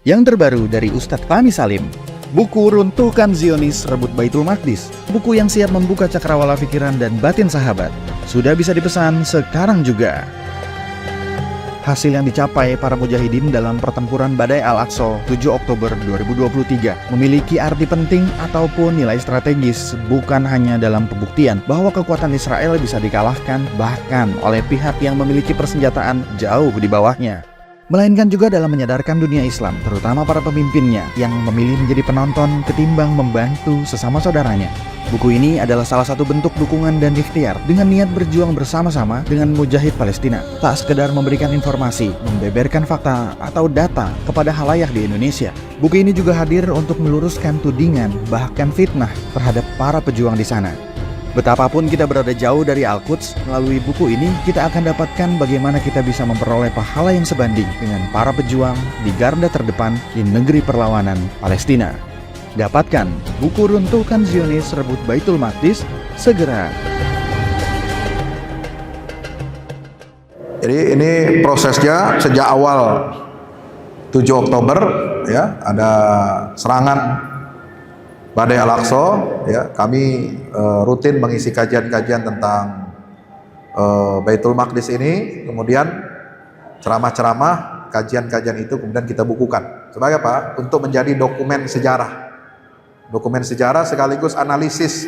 Speaker 4: Yang terbaru dari Ustadz Fahmi Salim, buku Runtuhkan Zionis Rebut Baitul Maqdis, buku yang siap membuka cakrawala pikiran dan batin sahabat. Sudah bisa dipesan sekarang juga. Hasil yang dicapai para mujahidin dalam pertempuran Badai Al-Aqsa 7 Oktober 2023 memiliki arti penting ataupun nilai strategis, bukan hanya dalam pembuktian bahwa kekuatan Israel bisa dikalahkan bahkan oleh pihak yang memiliki persenjataan jauh di bawahnya, melainkan juga dalam menyadarkan dunia Islam, terutama para pemimpinnya yang memilih menjadi penonton ketimbang membantu sesama saudaranya. Buku ini adalah salah satu bentuk dukungan dan ikhtiar dengan niat berjuang bersama-sama dengan mujahid Palestina. Tak sekedar memberikan informasi, membeberkan fakta atau data kepada halayak di Indonesia. Buku ini juga hadir untuk meluruskan tudingan bahkan fitnah terhadap para pejuang di sana. Betapapun kita berada jauh dari Al-Quds, melalui buku ini kita akan dapatkan bagaimana kita bisa memperoleh pahala yang sebanding dengan para pejuang di garda terdepan di negeri perlawanan Palestina. Dapatkan buku Runtuhkan Zionis Rebut Baitul Maqdis segera.
Speaker 2: Jadi ini prosesnya sejak awal 7 Oktober ya, ada serangan Badai Al-Aqsa ya, kami rutin mengisi kajian-kajian tentang Baitul Maqdis ini, kemudian ceramah-ceramah, kajian-kajian itu kemudian kita bukukan sebagai apa? Untuk menjadi dokumen sejarah. Dokumen sejarah sekaligus analisis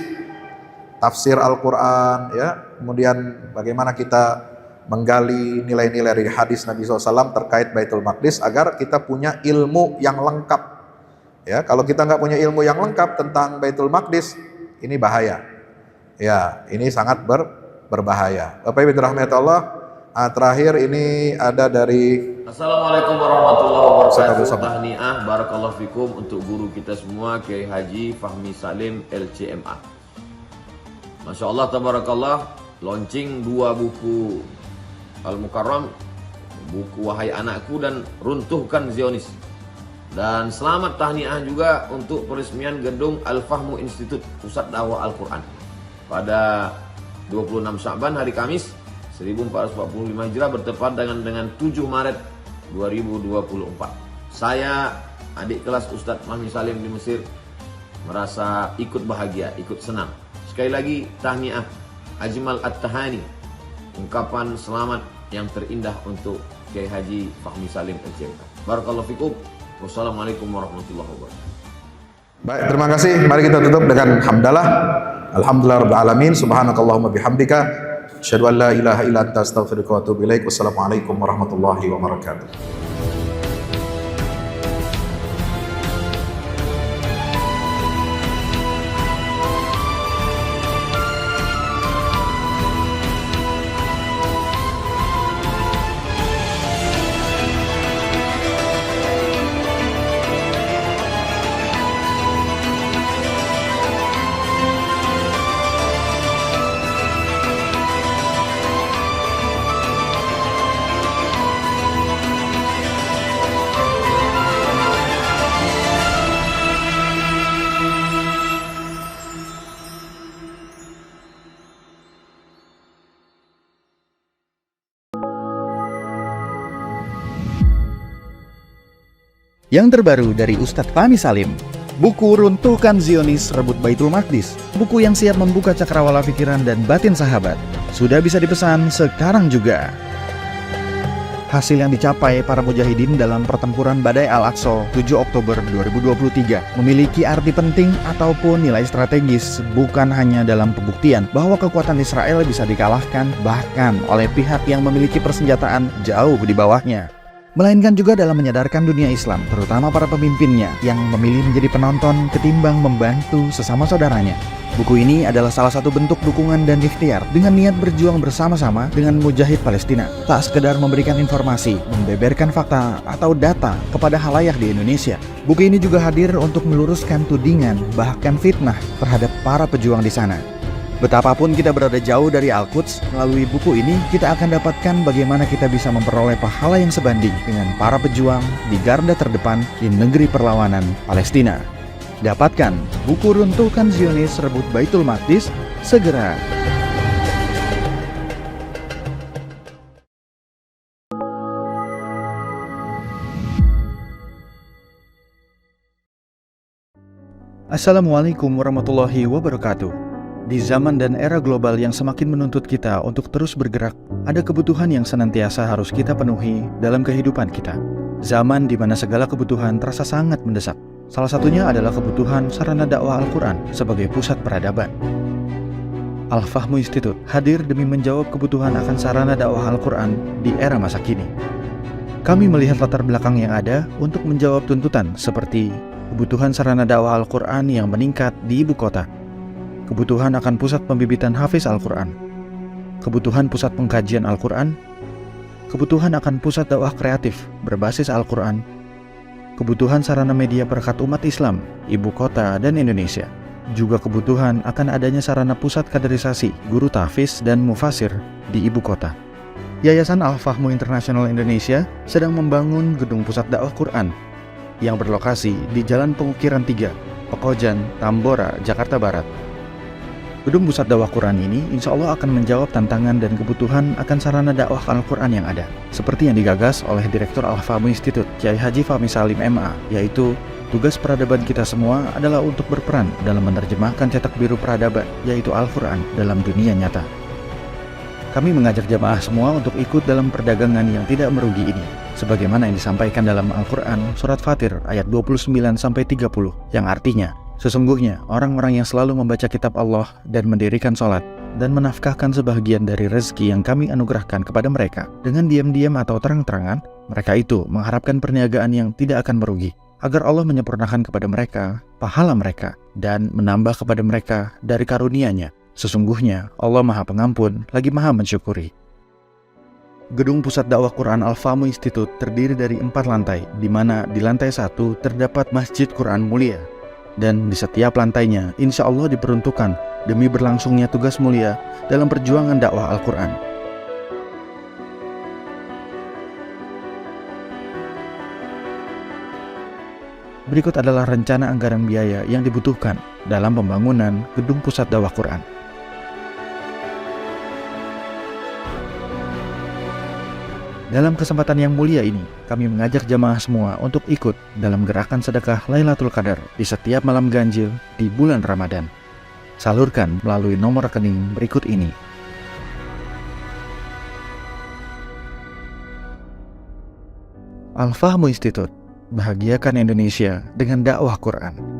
Speaker 2: tafsir Al-Quran ya, kemudian bagaimana kita menggali nilai-nilai dari hadis Nabi SAW terkait Baitul Maqdis agar kita punya ilmu yang lengkap ya. Kalau kita nggak punya ilmu yang lengkap tentang Baitul Maqdis, ini bahaya ya, ini sangat berbahaya. Bapak Ibu rahmat Allah, terakhir ini ada dari
Speaker 1: Assalamualaikum warahmatullahi wabarakatuh. Tahniah barakallahu fikum untuk guru kita semua Kiai Haji Fahmi Salim LCMA. Masya Allah tabarakallah, launching 2 buku Al-Mukarram, buku Wahai Anakku dan Runtuhkan Zionis. Dan selamat tahniah juga untuk peresmian gedung Al-Fahmu Institute Pusat Dakwah Al-Quran pada 26 Sya'ban hari Kamis 1445 Hijrah bertepatan dengan 7 Maret 2024. Saya adik kelas Ustadz Fahmi Salim di Mesir merasa ikut bahagia, ikut senang. Sekali lagi tahniah, ajmal at-tahani, ungkapan selamat yang terindah untuk Kiai Haji Fahmi Salim LCMA. Barakallahu fikum. Wassalamualaikum warahmatullahi wabarakatuh.
Speaker 2: Baik, terima kasih. Mari kita tutup dengan hamdalah. Alhamdulillah rabbil alamin. Subhanakallahumma bihamdika asyhadu an la ilaha illa anta astaghfiruka wa atubu ilaik. Wassalamualaikum warahmatullahi wabarakatuh.
Speaker 4: Yang terbaru dari Ustadz Fahmi Salim, buku Runtuhkan Zionis Rebut Baitul Maqdis, buku yang siap membuka cakrawala pikiran dan batin sahabat, sudah bisa dipesan sekarang juga. Hasil yang dicapai para mujahidin dalam pertempuran Badai Al-Aqsa 7 Oktober 2023 memiliki arti penting ataupun nilai strategis, bukan hanya dalam pembuktian bahwa kekuatan Israel bisa dikalahkan bahkan oleh pihak yang memiliki persenjataan jauh di bawahnya, melainkan juga dalam menyadarkan dunia Islam, terutama para pemimpinnya yang memilih menjadi penonton ketimbang membantu sesama saudaranya. Buku ini adalah salah satu bentuk dukungan dan ikhtiar dengan niat berjuang bersama-sama dengan mujahid Palestina. Tak sekedar memberikan informasi, membeberkan fakta atau data kepada khalayak di Indonesia. Buku ini juga hadir untuk meluruskan tudingan bahkan fitnah terhadap para pejuang di sana. Betapapun kita berada jauh dari Al-Quds, melalui buku ini kita akan dapatkan bagaimana kita bisa memperoleh pahala yang sebanding dengan para pejuang di garda terdepan di negeri perlawanan Palestina. Dapatkan buku Runtuhkan Zionis Rebut Baitul Maqdis segera. Assalamualaikum warahmatullahi wabarakatuh. Di zaman dan era global yang semakin menuntut kita untuk terus bergerak, ada kebutuhan yang senantiasa harus kita penuhi dalam kehidupan kita. Zaman di mana segala kebutuhan terasa sangat mendesak. Salah satunya adalah kebutuhan sarana dakwah Al-Quran sebagai pusat peradaban. Al-Fahmu Institute hadir demi menjawab kebutuhan akan sarana dakwah Al-Quran di era masa kini. Kami melihat latar belakang yang ada untuk menjawab tuntutan seperti kebutuhan sarana dakwah Al-Quran yang meningkat di ibu kota, kebutuhan akan pusat pembibitan hafiz Al-Quran, kebutuhan pusat pengkajian Al-Quran, kebutuhan akan pusat dakwah kreatif berbasis Al-Quran, kebutuhan sarana media perekat umat Islam, ibu kota dan Indonesia. Juga kebutuhan akan adanya sarana pusat kaderisasi, guru tahfiz dan mufasir di ibu kota. Yayasan Al-Fahmu International Indonesia sedang membangun gedung pusat dakwah Quran yang berlokasi di Jalan Pengukiran 3, Pekojan, Tambora, Jakarta Barat. Gedung pusat dakwah Quran ini insya Allah akan menjawab tantangan dan kebutuhan akan sarana dakwah Al-Quran yang ada, seperti yang digagas oleh Direktur Al-Fahmu Institute, Kiai Haji Fahmi Salim MA, yaitu tugas peradaban kita semua adalah untuk berperan dalam menerjemahkan cetak biru peradaban, yaitu Al-Quran, dalam dunia nyata. Kami mengajak jamaah semua untuk ikut dalam perdagangan yang tidak merugi ini, sebagaimana yang disampaikan dalam Al-Quran Surat Fatir ayat 29-30, yang artinya, sesungguhnya orang-orang yang selalu membaca kitab Allah dan mendirikan sholat dan menafkahkan sebahagian dari rezeki yang kami anugerahkan kepada mereka dengan diam-diam atau terang-terangan, mereka itu mengharapkan perniagaan yang tidak akan merugi, agar Allah menyempurnakan kepada mereka pahala mereka dan menambah kepada mereka dari karunia-Nya. Sesungguhnya Allah Maha Pengampun lagi Maha Mensyukuri. Gedung Pusat Dakwah Quran Al-Fahmu Institute terdiri dari 4 lantai, di mana di lantai 1 terdapat Masjid Quran Mulia. Dan di setiap lantainya insya Allah diperuntukkan demi berlangsungnya tugas mulia dalam perjuangan dakwah Al-Quran. Berikut adalah rencana anggaran biaya yang dibutuhkan dalam pembangunan gedung pusat dakwah Quran. Dalam kesempatan yang mulia ini, kami mengajak jamaah semua untuk ikut dalam gerakan sedekah Lailatul Qadar di setiap malam ganjil di bulan Ramadan. Salurkan melalui nomor rekening berikut ini. Al-Fahmu Institute, bahagiakan Indonesia dengan dakwah Quran.